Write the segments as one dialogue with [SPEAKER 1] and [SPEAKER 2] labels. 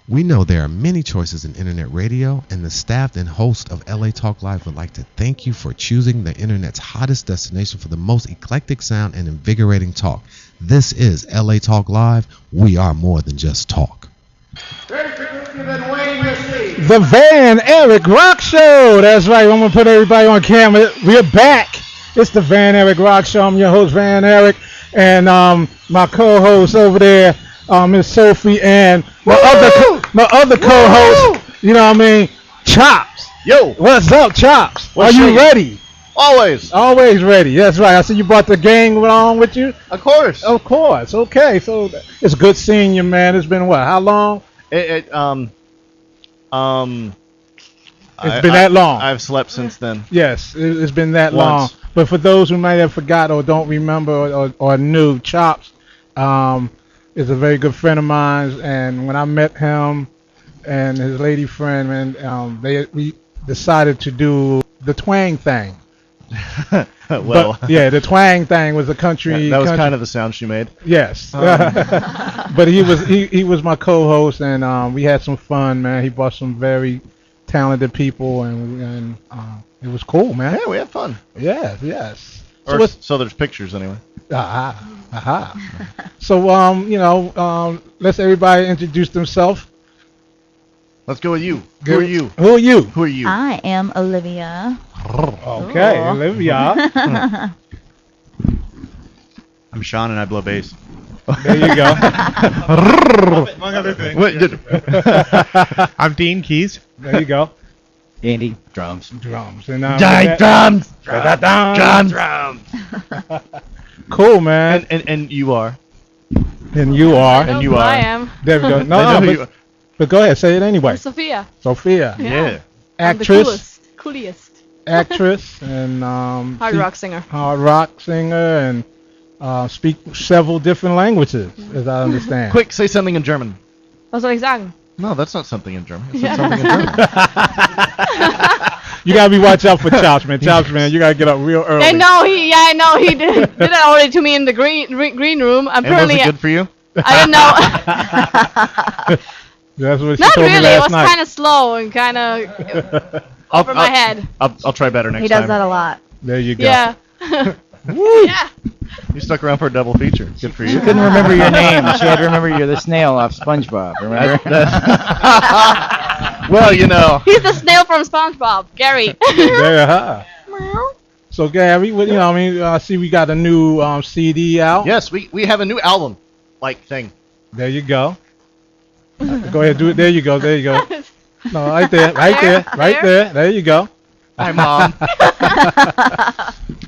[SPEAKER 1] We know there are many choices in internet radio, and the staff and host of LA Talk Live would like to thank you for choosing the internet's hottest destination for the most eclectic sound and invigorating talk. This is LA Talk Live. We are more than just talk.
[SPEAKER 2] The Van Eric Rock Show. That's right. I'm going to put everybody on camera. We're back. It's the Van Eric Rock Show. I'm your host, Van Eric. And my co-host over there, Miss Sophie, and my other co-host, you know what I mean, Chops.
[SPEAKER 3] Yo.
[SPEAKER 2] What's up, Chops? Are you ready?
[SPEAKER 3] Always.
[SPEAKER 2] Always ready. That's right. I see you brought the gang along with you.
[SPEAKER 3] Of course.
[SPEAKER 2] Of course. Okay. So it's good seeing you, man. It's been what? How long?
[SPEAKER 3] It's been
[SPEAKER 2] that long.
[SPEAKER 3] I've slept since then.
[SPEAKER 2] Yes, it's been that
[SPEAKER 3] Once.
[SPEAKER 2] long. But for those who might have forgot or don't remember or knew, Chops is a very good friend of mine. And when I met him and his lady friend, man, we decided to do the twang thing.
[SPEAKER 3] Well,
[SPEAKER 2] the twang thing was a country.
[SPEAKER 3] That was kind of the sound she made.
[SPEAKER 2] Yes. But he was my co-host, and we had some fun, man. He brought some very talented people, and it was cool, man.
[SPEAKER 3] Yeah, we had fun.
[SPEAKER 2] Yes.
[SPEAKER 3] So there's pictures anyway.
[SPEAKER 2] So let's everybody introduce themselves.
[SPEAKER 3] Let's go with you. Who are you?
[SPEAKER 2] Who are you?
[SPEAKER 3] Who are you?
[SPEAKER 4] I am Olivia.
[SPEAKER 2] Okay,
[SPEAKER 4] Cool.
[SPEAKER 2] Olivia.
[SPEAKER 5] I'm Sean and I blow bass.
[SPEAKER 2] There you go.
[SPEAKER 5] Among other things.
[SPEAKER 6] I'm Dean Keys.
[SPEAKER 2] There you go.
[SPEAKER 5] Andy, drums.
[SPEAKER 2] Drums. And
[SPEAKER 3] Drums.
[SPEAKER 2] drums. Cool, man.
[SPEAKER 3] And you are.
[SPEAKER 2] And you are.
[SPEAKER 3] And you are.
[SPEAKER 7] I am.
[SPEAKER 2] There we go.
[SPEAKER 3] I know who you are.
[SPEAKER 2] But go ahead, say it anyway.
[SPEAKER 7] I'm Sophia.
[SPEAKER 2] Sophia.
[SPEAKER 3] Yeah.
[SPEAKER 7] I'm the
[SPEAKER 2] Actress.
[SPEAKER 7] coolest.
[SPEAKER 2] Actress and
[SPEAKER 7] Hard rock singer.
[SPEAKER 2] Hard rock singer and speak several different languages, as I understand.
[SPEAKER 3] Quick, say something in German.
[SPEAKER 7] Was soll ich sagen?
[SPEAKER 3] No, that's not something in German. It's
[SPEAKER 7] Yeah.
[SPEAKER 3] not something in German.
[SPEAKER 2] You gotta be watch out for Chops, man. Chops, man, you gotta get up real early.
[SPEAKER 7] I know he did that already to me in the green room.
[SPEAKER 3] And was
[SPEAKER 7] Apparently,
[SPEAKER 3] it good for you?
[SPEAKER 7] I didn't know.
[SPEAKER 2] That's what she
[SPEAKER 7] Not
[SPEAKER 2] told me
[SPEAKER 7] really. It
[SPEAKER 2] last
[SPEAKER 7] was
[SPEAKER 2] night.
[SPEAKER 7] kind of slow and kind of over my head.
[SPEAKER 3] I'll try better next
[SPEAKER 4] He
[SPEAKER 3] time.
[SPEAKER 4] does that a lot.
[SPEAKER 2] There you go.
[SPEAKER 7] Yeah. Yeah.
[SPEAKER 3] You stuck around for a double feature. Good for you.
[SPEAKER 5] She couldn't remember your name. She had to remember you're the snail off SpongeBob. Remember?
[SPEAKER 3] Well, you know.
[SPEAKER 7] He's the snail from SpongeBob, Gary.
[SPEAKER 2] Yeah. So Gary, I see we got a new CD out.
[SPEAKER 3] Yes, we have a new album, thing.
[SPEAKER 2] There you go. Go ahead, do it. There you go. There you go. No, right there. There you go.
[SPEAKER 3] Hi, Mom.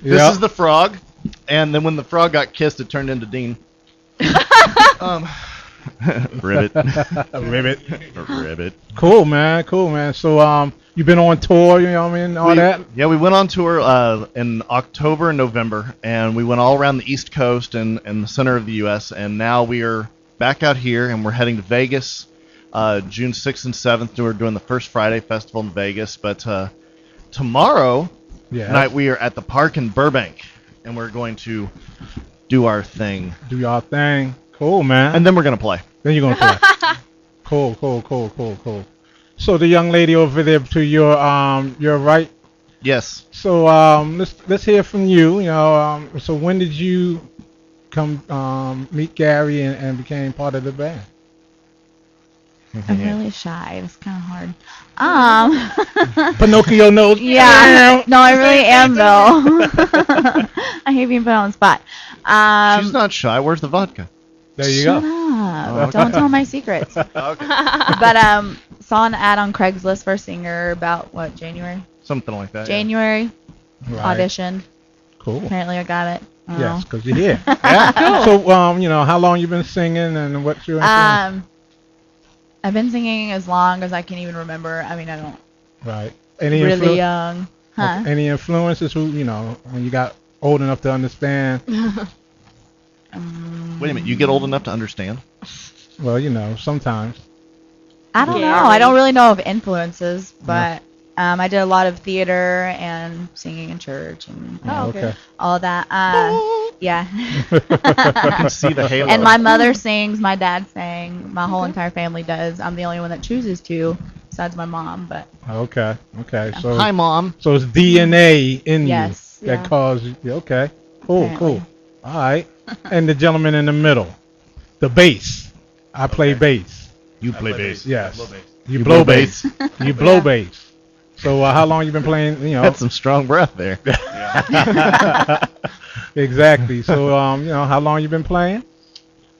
[SPEAKER 3] This is the frog, and then when the frog got kissed, it turned into Dean. Ribbit. Ribbit.
[SPEAKER 2] Cool, man. So you've been on tour, you know what I mean, all that.
[SPEAKER 3] Yeah, we went on tour in October and November, and we went all around the East Coast and the center of the U.S., and now we are back out here, and we're heading to Vegas June 6th and 7th. We're doing the First Friday Festival in Vegas, but tomorrow night we are at the Park in Burbank, and we're going to do our thing.
[SPEAKER 2] Do your thing. Cool, man.
[SPEAKER 3] And then we're going to play.
[SPEAKER 2] Then you're going to play. Cool. So the young lady over there to your right.
[SPEAKER 3] Yes.
[SPEAKER 2] So let's hear from you. So when did you come meet Gary and became part of the band?
[SPEAKER 4] I'm really shy. It's kind of hard.
[SPEAKER 2] Pinocchio knows.
[SPEAKER 4] Yeah. No, I really am though. I hate being put on the spot.
[SPEAKER 3] She's not shy. Where's the vodka?
[SPEAKER 2] There you
[SPEAKER 4] Shut
[SPEAKER 2] go.
[SPEAKER 4] up.
[SPEAKER 3] Oh, okay.
[SPEAKER 4] Don't tell my secrets.
[SPEAKER 3] Okay.
[SPEAKER 4] But saw an ad on Craigslist for a singer about January.
[SPEAKER 3] Something like that.
[SPEAKER 4] January.
[SPEAKER 2] Right.
[SPEAKER 4] Auditioned.
[SPEAKER 2] Cool.
[SPEAKER 4] Apparently I got it. I don't
[SPEAKER 2] Yes,
[SPEAKER 4] know.
[SPEAKER 2] because you're here. Yeah. Cool. So how long you been singing and what's your influence?
[SPEAKER 4] I've been singing as long as I can even remember. I mean, I don't
[SPEAKER 2] Right.
[SPEAKER 4] really young. Huh?
[SPEAKER 2] Okay. Any influences who when you got old enough to understand?
[SPEAKER 3] Wait a minute. You get old enough to understand?
[SPEAKER 2] Well, sometimes.
[SPEAKER 4] I don't know. I don't really know of influences, but I did a lot of theater and singing in church and
[SPEAKER 7] Oh, okay.
[SPEAKER 4] all of that. Yeah.
[SPEAKER 3] I can see the halo.
[SPEAKER 4] And my mother sings, my dad sang, my whole entire family does. I'm the only one that chooses to, besides my mom. But
[SPEAKER 2] Okay. So
[SPEAKER 3] Hi, Mom.
[SPEAKER 2] so it's DNA in
[SPEAKER 4] Yes,
[SPEAKER 2] you that
[SPEAKER 4] yeah.
[SPEAKER 2] causes you. Okay. Cool.
[SPEAKER 4] Apparently.
[SPEAKER 2] All right. And the gentleman in the middle, the bass. I play bass.
[SPEAKER 3] You
[SPEAKER 8] I play bass.
[SPEAKER 2] Yes.
[SPEAKER 8] Blow bass.
[SPEAKER 2] You
[SPEAKER 3] blow
[SPEAKER 2] blow bass. You blow bass. So how long you been playing? You know.
[SPEAKER 3] Had some strong breath there.
[SPEAKER 2] Exactly. So how long you been playing?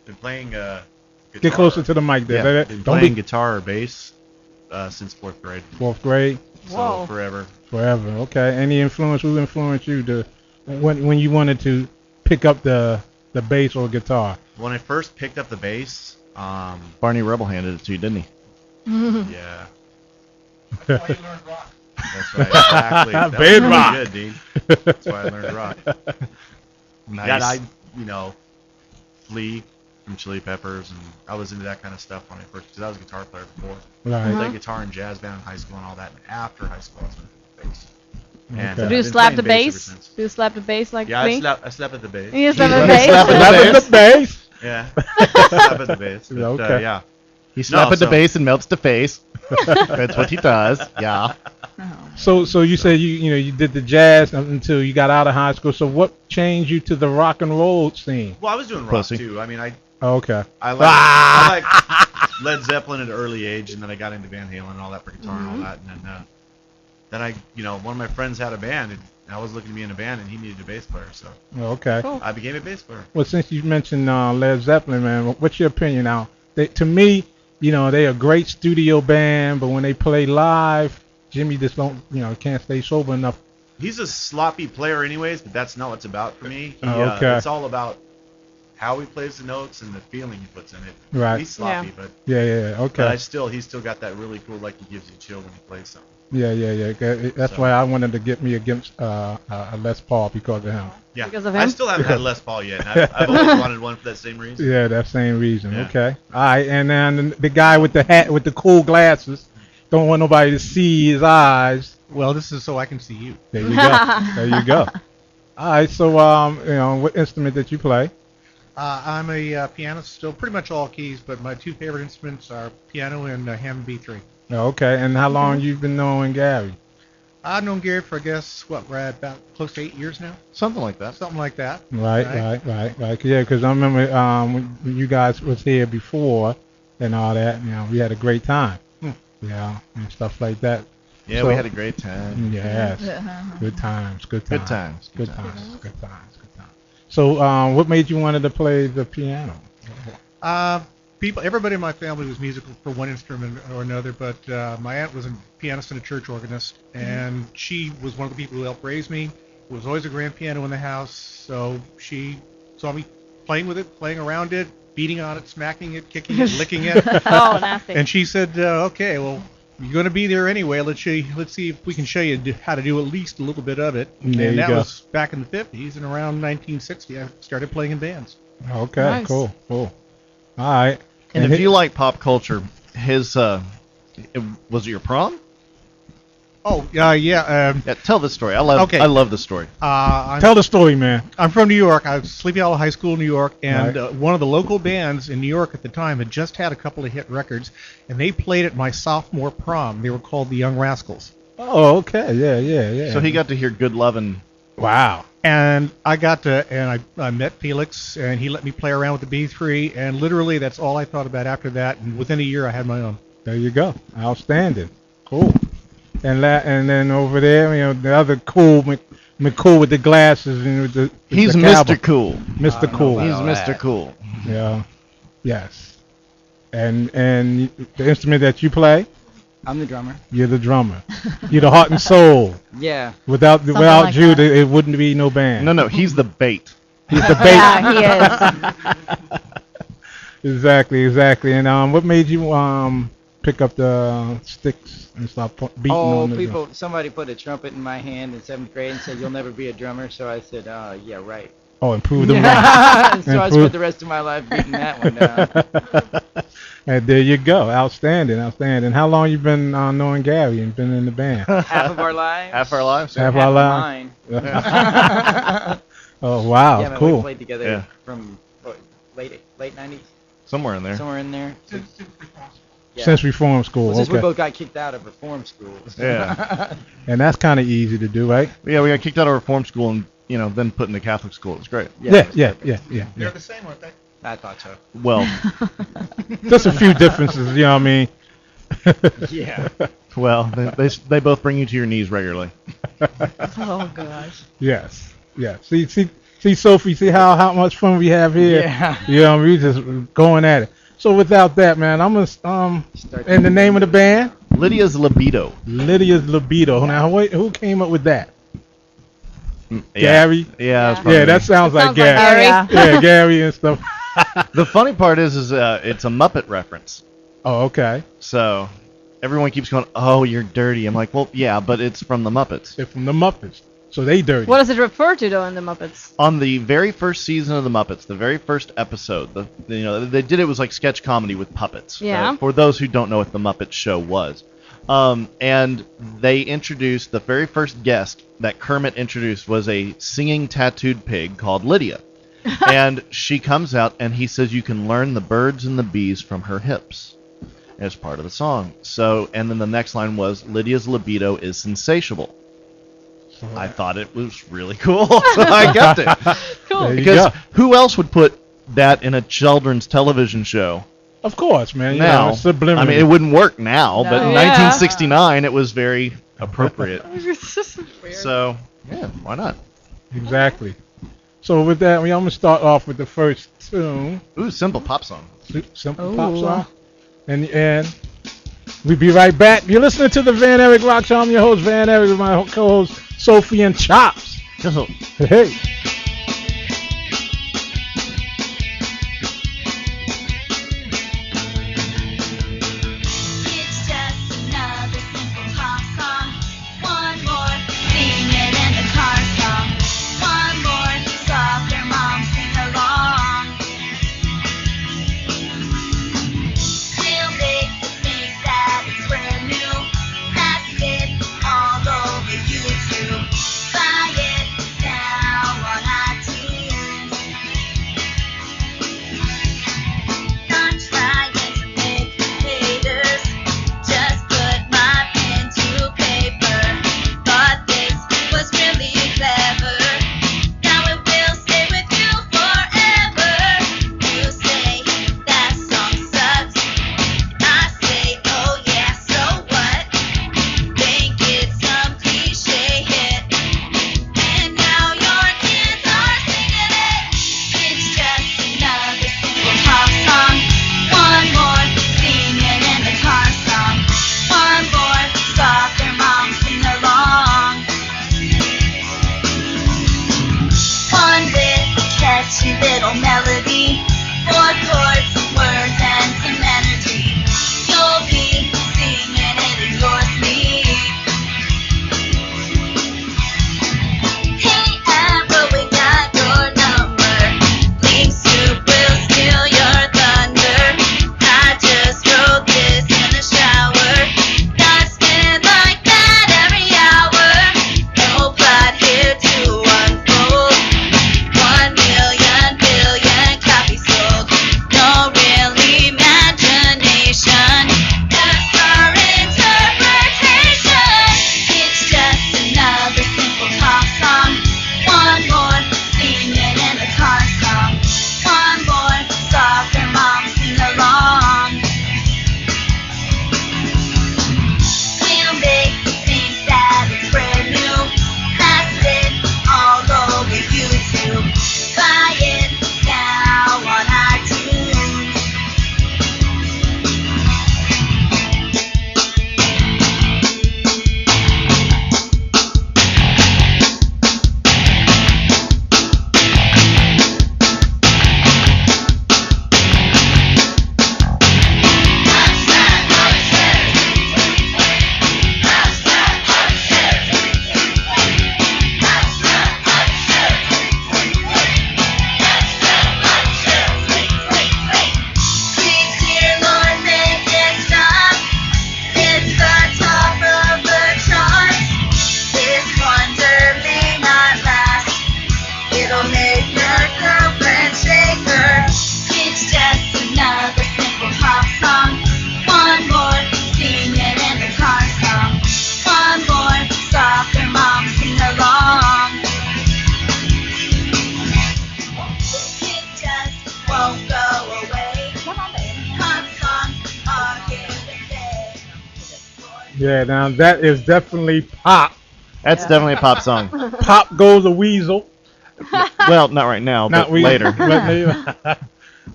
[SPEAKER 8] Been playing guitar.
[SPEAKER 2] Get closer to the mic there.
[SPEAKER 3] Yeah,
[SPEAKER 8] Been
[SPEAKER 2] Don't
[SPEAKER 8] playing
[SPEAKER 2] be
[SPEAKER 8] guitar or bass since 4th grade.
[SPEAKER 2] 4th grade.
[SPEAKER 8] So forever.
[SPEAKER 2] Forever. Okay. Any influence? Who influenced you to when you wanted to pick up the bass or guitar?
[SPEAKER 8] When I first picked up the bass,
[SPEAKER 3] Barney Rebel handed it to you, didn't he?
[SPEAKER 8] yeah. That's right. Exactly. That was
[SPEAKER 2] Bed
[SPEAKER 8] really
[SPEAKER 2] rock.
[SPEAKER 8] good, Dean. That's why I learned to rock.
[SPEAKER 3] Nice.
[SPEAKER 8] Yeah, Flea from Chili Peppers, and I was into that kind of stuff when I first, because I was a guitar player before. I
[SPEAKER 2] Right.
[SPEAKER 8] played guitar in jazz band in high school and all that, and after high school I was into bass. And,
[SPEAKER 2] Okay.
[SPEAKER 7] Do
[SPEAKER 8] I've
[SPEAKER 7] you
[SPEAKER 8] been
[SPEAKER 7] slap the
[SPEAKER 8] playing
[SPEAKER 7] bass?
[SPEAKER 8] ever since.
[SPEAKER 7] Do you slap the bass like
[SPEAKER 8] Yeah,
[SPEAKER 7] me?
[SPEAKER 8] I slap at the bass.
[SPEAKER 7] You slap
[SPEAKER 3] Slap
[SPEAKER 7] the bass?
[SPEAKER 2] Slap the bass.
[SPEAKER 8] Yeah, slap at the bass. But,
[SPEAKER 2] Okay.
[SPEAKER 8] yeah.
[SPEAKER 3] He slapped at the
[SPEAKER 8] so-
[SPEAKER 3] bass and melts the face. That's what he does. Yeah.
[SPEAKER 2] So you said you did the jazz until you got out of high school. So what changed you to the rock and roll scene?
[SPEAKER 8] Well, I was doing rock
[SPEAKER 3] Pussy.
[SPEAKER 8] too. I mean,
[SPEAKER 2] Oh, okay.
[SPEAKER 8] I like Led Zeppelin at an early age, and then I got into Van Halen and all that for guitar and all that, and then I, one of my friends had a band, and I was looking to be in a band, and he needed a bass player, so
[SPEAKER 2] Okay.
[SPEAKER 7] Cool.
[SPEAKER 8] I became a bass player.
[SPEAKER 2] Well, since you mentioned Led Zeppelin, man, what's your opinion now? To me, they're a great studio band, but when they play live, Jimmy just can't stay sober enough.
[SPEAKER 8] He's a sloppy player, anyways, but that's not what it's about for me.
[SPEAKER 2] Okay.
[SPEAKER 8] It's all about how he plays the notes and the feeling he puts in it.
[SPEAKER 2] Right.
[SPEAKER 8] He's sloppy,
[SPEAKER 7] Yeah.
[SPEAKER 8] but
[SPEAKER 2] Yeah. Okay.
[SPEAKER 8] he's still got that really cool, like he gives you chill when he plays something.
[SPEAKER 2] Yeah. That's
[SPEAKER 8] So-
[SPEAKER 2] why I wanted to get me against a Les Paul because of him.
[SPEAKER 8] Yeah.
[SPEAKER 7] Because of
[SPEAKER 8] I
[SPEAKER 7] him?
[SPEAKER 8] still haven't had a Les Paul yet. And I've always wanted one for that same reason.
[SPEAKER 2] Yeah, that same reason.
[SPEAKER 8] Yeah.
[SPEAKER 2] Okay. All right, and then the guy with the hat with the cool glasses, don't want nobody to see his eyes.
[SPEAKER 6] Well, this is so I can see you.
[SPEAKER 2] There you go. There you go. All right. So what instrument did you play?
[SPEAKER 6] I'm a pianist, still pretty much all keys, but my two favorite instruments are piano and Hammond B3.
[SPEAKER 2] Okay. And how long you been knowing Gary?
[SPEAKER 6] I've known Gary for, I guess, right about close to 8 years now,
[SPEAKER 3] Something like that.
[SPEAKER 6] something like that.
[SPEAKER 2] Right. Yeah, because I remember when you guys was here before and all that. We had a great time. Yeah, and stuff like that.
[SPEAKER 3] Yeah,
[SPEAKER 2] So-
[SPEAKER 3] we had a great time.
[SPEAKER 2] Yes. Good times. Good times.
[SPEAKER 3] Good times.
[SPEAKER 2] Good times. Good times. So, what made you wanted to play the piano?
[SPEAKER 6] Everybody in my family was musical for one instrument or another, but my aunt was a pianist and a church organist, and she was one of the people who helped raise me. There was always a grand piano in the house, so she saw me playing with it, playing around it, beating on it, smacking it, kicking it, licking it.
[SPEAKER 7] Oh, nasty.
[SPEAKER 6] And she said, okay, well, you're going to be there anyway. Let's see if we can show you how to do at least a little bit of it.
[SPEAKER 2] There
[SPEAKER 6] And
[SPEAKER 2] you
[SPEAKER 6] that
[SPEAKER 2] go.
[SPEAKER 6] was back in the 50s, and around 1960, I started playing in bands.
[SPEAKER 2] Okay,
[SPEAKER 7] Nice.
[SPEAKER 2] cool. All right.
[SPEAKER 3] And if you like pop culture, his was it your prom?
[SPEAKER 6] Oh, yeah.
[SPEAKER 3] Yeah, tell this story. I love this story.
[SPEAKER 2] Tell the story, man.
[SPEAKER 6] I'm from New York. I was Sleepy Hollow High School in New York, and
[SPEAKER 2] Right.
[SPEAKER 6] one of the local bands in New York at the time had just had a couple of hit records, and they played at my sophomore prom. They were called the Young Rascals.
[SPEAKER 2] Oh, okay. Yeah.
[SPEAKER 3] So he got to hear "Good Lovin'."
[SPEAKER 2] Wow.
[SPEAKER 6] And I met Felix, and he let me play around with the B3, and literally that's all I thought about after that. And within a year, I had my own.
[SPEAKER 2] There you go. Outstanding. Cool. And then over there, the other cool McCool with the glasses and with the
[SPEAKER 3] He's
[SPEAKER 2] the
[SPEAKER 3] Mr.
[SPEAKER 2] cowboy.
[SPEAKER 3] Cool.
[SPEAKER 2] Mr. Cool.
[SPEAKER 3] He's
[SPEAKER 5] all
[SPEAKER 3] Mr.
[SPEAKER 5] that.
[SPEAKER 3] Cool.
[SPEAKER 2] Yeah. Yes. And the instrument that you play,
[SPEAKER 5] I'm the drummer.
[SPEAKER 2] you're the drummer. You're the heart and soul.
[SPEAKER 5] Yeah.
[SPEAKER 2] Without
[SPEAKER 4] like
[SPEAKER 2] you,
[SPEAKER 4] that.
[SPEAKER 2] it wouldn't be no band.
[SPEAKER 3] No, he's the bait.
[SPEAKER 2] He's the bait.
[SPEAKER 4] Yeah, he is.
[SPEAKER 2] Exactly. And what made you pick up the sticks and start beating on the drum?
[SPEAKER 5] Somebody put a trumpet in my hand in 7th grade and said, "You'll never be a drummer." So I said, "Yeah, right."
[SPEAKER 2] Oh, and prove them right.
[SPEAKER 5] So I spent the rest of my life beating that one down.
[SPEAKER 2] And there you go. Outstanding. How long you been knowing Gary and been in the band?
[SPEAKER 5] Half of our lives.
[SPEAKER 3] Half our lives.
[SPEAKER 2] Half
[SPEAKER 5] Half
[SPEAKER 2] our
[SPEAKER 5] of
[SPEAKER 2] lives.
[SPEAKER 5] mine.
[SPEAKER 2] Oh wow,
[SPEAKER 5] Yeah, man,
[SPEAKER 2] cool.
[SPEAKER 5] we played together
[SPEAKER 3] Yeah.
[SPEAKER 5] from what, late 90s,
[SPEAKER 3] Somewhere in there.
[SPEAKER 5] somewhere in there. Yeah.
[SPEAKER 2] Since Reform School,
[SPEAKER 5] Well, since we
[SPEAKER 2] okay.
[SPEAKER 5] both got kicked out of reform school.
[SPEAKER 3] Yeah.
[SPEAKER 2] And that's kind of easy to do, right?
[SPEAKER 3] Yeah, we got kicked out of reform school and then put into Catholic school. It was great.
[SPEAKER 2] Yeah,
[SPEAKER 5] it was
[SPEAKER 2] yeah,
[SPEAKER 5] perfect.
[SPEAKER 2] yeah.
[SPEAKER 6] They're the same, aren't they?
[SPEAKER 5] I thought so.
[SPEAKER 3] Well,
[SPEAKER 2] Just a few differences, you know what I mean?
[SPEAKER 5] Yeah.
[SPEAKER 3] they both bring you to your knees regularly.
[SPEAKER 4] Oh gosh.
[SPEAKER 2] Yes, yeah. See, Sophie, see how much fun we have here.
[SPEAKER 5] Yeah.
[SPEAKER 2] You know, we just going at it. So without that, man, I'm gonna in the name of the band,
[SPEAKER 3] Lydia's Libido.
[SPEAKER 2] Lydia's Libido. Now, wait, who came up with that?
[SPEAKER 3] Yeah.
[SPEAKER 2] Gary.
[SPEAKER 3] Yeah, that's probably
[SPEAKER 2] Yeah, that
[SPEAKER 3] me.
[SPEAKER 2] sounds like
[SPEAKER 7] Sounds like
[SPEAKER 2] Gary.
[SPEAKER 7] Gary.
[SPEAKER 2] Yeah, Gary and stuff.
[SPEAKER 3] The funny part is it's a Muppet reference.
[SPEAKER 2] Oh, okay.
[SPEAKER 3] So everyone keeps going, "Oh, you're dirty." I'm like, "Well, yeah, but it's from the Muppets."
[SPEAKER 2] They're from the Muppets, so they dirty.
[SPEAKER 7] What does it refer to, though, in the Muppets?
[SPEAKER 3] On the very first season of the Muppets, the very first episode, they did it was like sketch comedy with puppets.
[SPEAKER 7] Yeah.
[SPEAKER 3] For those who don't know what the Muppet Show was, and they introduced the very first guest that Kermit introduced was a singing tattooed pig called Lydia, and she comes out and he says you can learn the birds and the bees from her hips as part of the song. So, and then the next line was Lydia's libido is insatiable. I thought it was really cool, so I kept it.
[SPEAKER 2] There you
[SPEAKER 3] Because
[SPEAKER 2] go.
[SPEAKER 3] who else would put that in a children's television show
[SPEAKER 2] Of course, man. You
[SPEAKER 3] now?
[SPEAKER 2] know, subliminal.
[SPEAKER 3] I mean, it wouldn't work now, but in
[SPEAKER 7] No. Yeah.
[SPEAKER 3] 1969 it was very appropriate. So, yeah, why not?
[SPEAKER 2] Exactly. So with that, I'm gonna start off with the first tune,
[SPEAKER 3] Ooh, simple pop song.
[SPEAKER 2] simple pop
[SPEAKER 4] Ooh.
[SPEAKER 2] song, and we'll be right back. You're listening to the Van Eric Rock Show. I'm your host Van Eric with my co-host Sophie and Chops. Hey.
[SPEAKER 9] It's just another simple pop song. One more, sing it in the car song. One more, softer mom, sing along. Still big, think that it's brand new. That's it, all over YouTube. Buy it now
[SPEAKER 2] Yeah, now that is definitely pop.
[SPEAKER 3] That's definitely a pop song.
[SPEAKER 2] Pop goes a weasel.
[SPEAKER 3] Well, not right now,
[SPEAKER 2] Not
[SPEAKER 3] but
[SPEAKER 2] weasel.
[SPEAKER 3] later.
[SPEAKER 2] But later.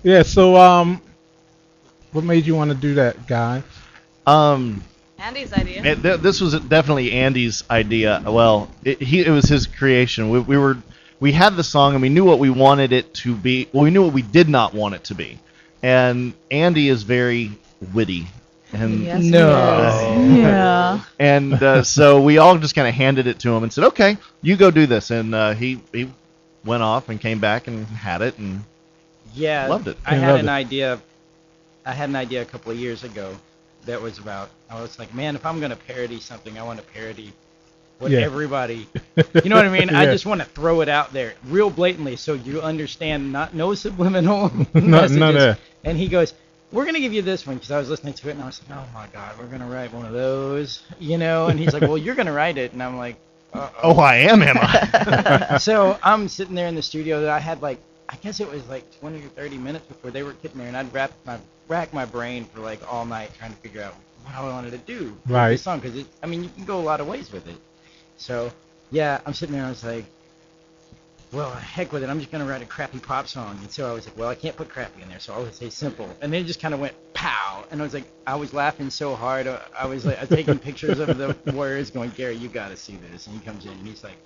[SPEAKER 2] Yeah. So what made you want to do that, guy?
[SPEAKER 7] Andy's idea.
[SPEAKER 3] This was definitely Andy's idea. Well, it was his creation. We had the song and we knew what we wanted it to be. Well, we knew what we did not want it to be. And Andy is very witty. And
[SPEAKER 4] Yes,
[SPEAKER 5] No.
[SPEAKER 4] he is. Yeah.
[SPEAKER 3] and so we all just kind of handed it to him and said, "Okay, you go do this." And he went off and came back and had it and
[SPEAKER 5] Yeah,
[SPEAKER 3] loved it.
[SPEAKER 5] I
[SPEAKER 2] Yeah,
[SPEAKER 5] had
[SPEAKER 2] loved
[SPEAKER 5] an
[SPEAKER 2] it.
[SPEAKER 5] idea. I had an idea a couple of years ago that was about. I was like, man, if I'm gonna parody something, I want to parody what
[SPEAKER 2] Yeah.
[SPEAKER 5] everybody. You know what I mean? I
[SPEAKER 2] Yeah.
[SPEAKER 5] just want to throw it out there real blatantly so you understand. No subliminal
[SPEAKER 2] None
[SPEAKER 5] messages.
[SPEAKER 2] of that.
[SPEAKER 5] And he goes, "We're gonna give you this one," because I was listening to it and I was like, "Oh my God, we're gonna write one of those," you know? And he's like, "Well, you're gonna write it," and I'm like,
[SPEAKER 3] Oh, I am I?
[SPEAKER 5] So I'm sitting there in the studio. I had like, I guess it was like 20 or 30 minutes before they were getting there, and I'd rack my brain for like all night trying to figure out what I wanted to do with
[SPEAKER 2] Right.
[SPEAKER 5] this song, because I mean, you can go a lot of ways with it. So yeah, I'm sitting there and I was like, well, heck with it. I'm just gonna write a crappy pop song. And so I was like, well, I can't put crappy in there, so I would say simple. And then it just kind of went pow, and I was like, I was laughing so hard. I was like, taking pictures of the words, going, Gary, you got to see this. And he comes in and he's like,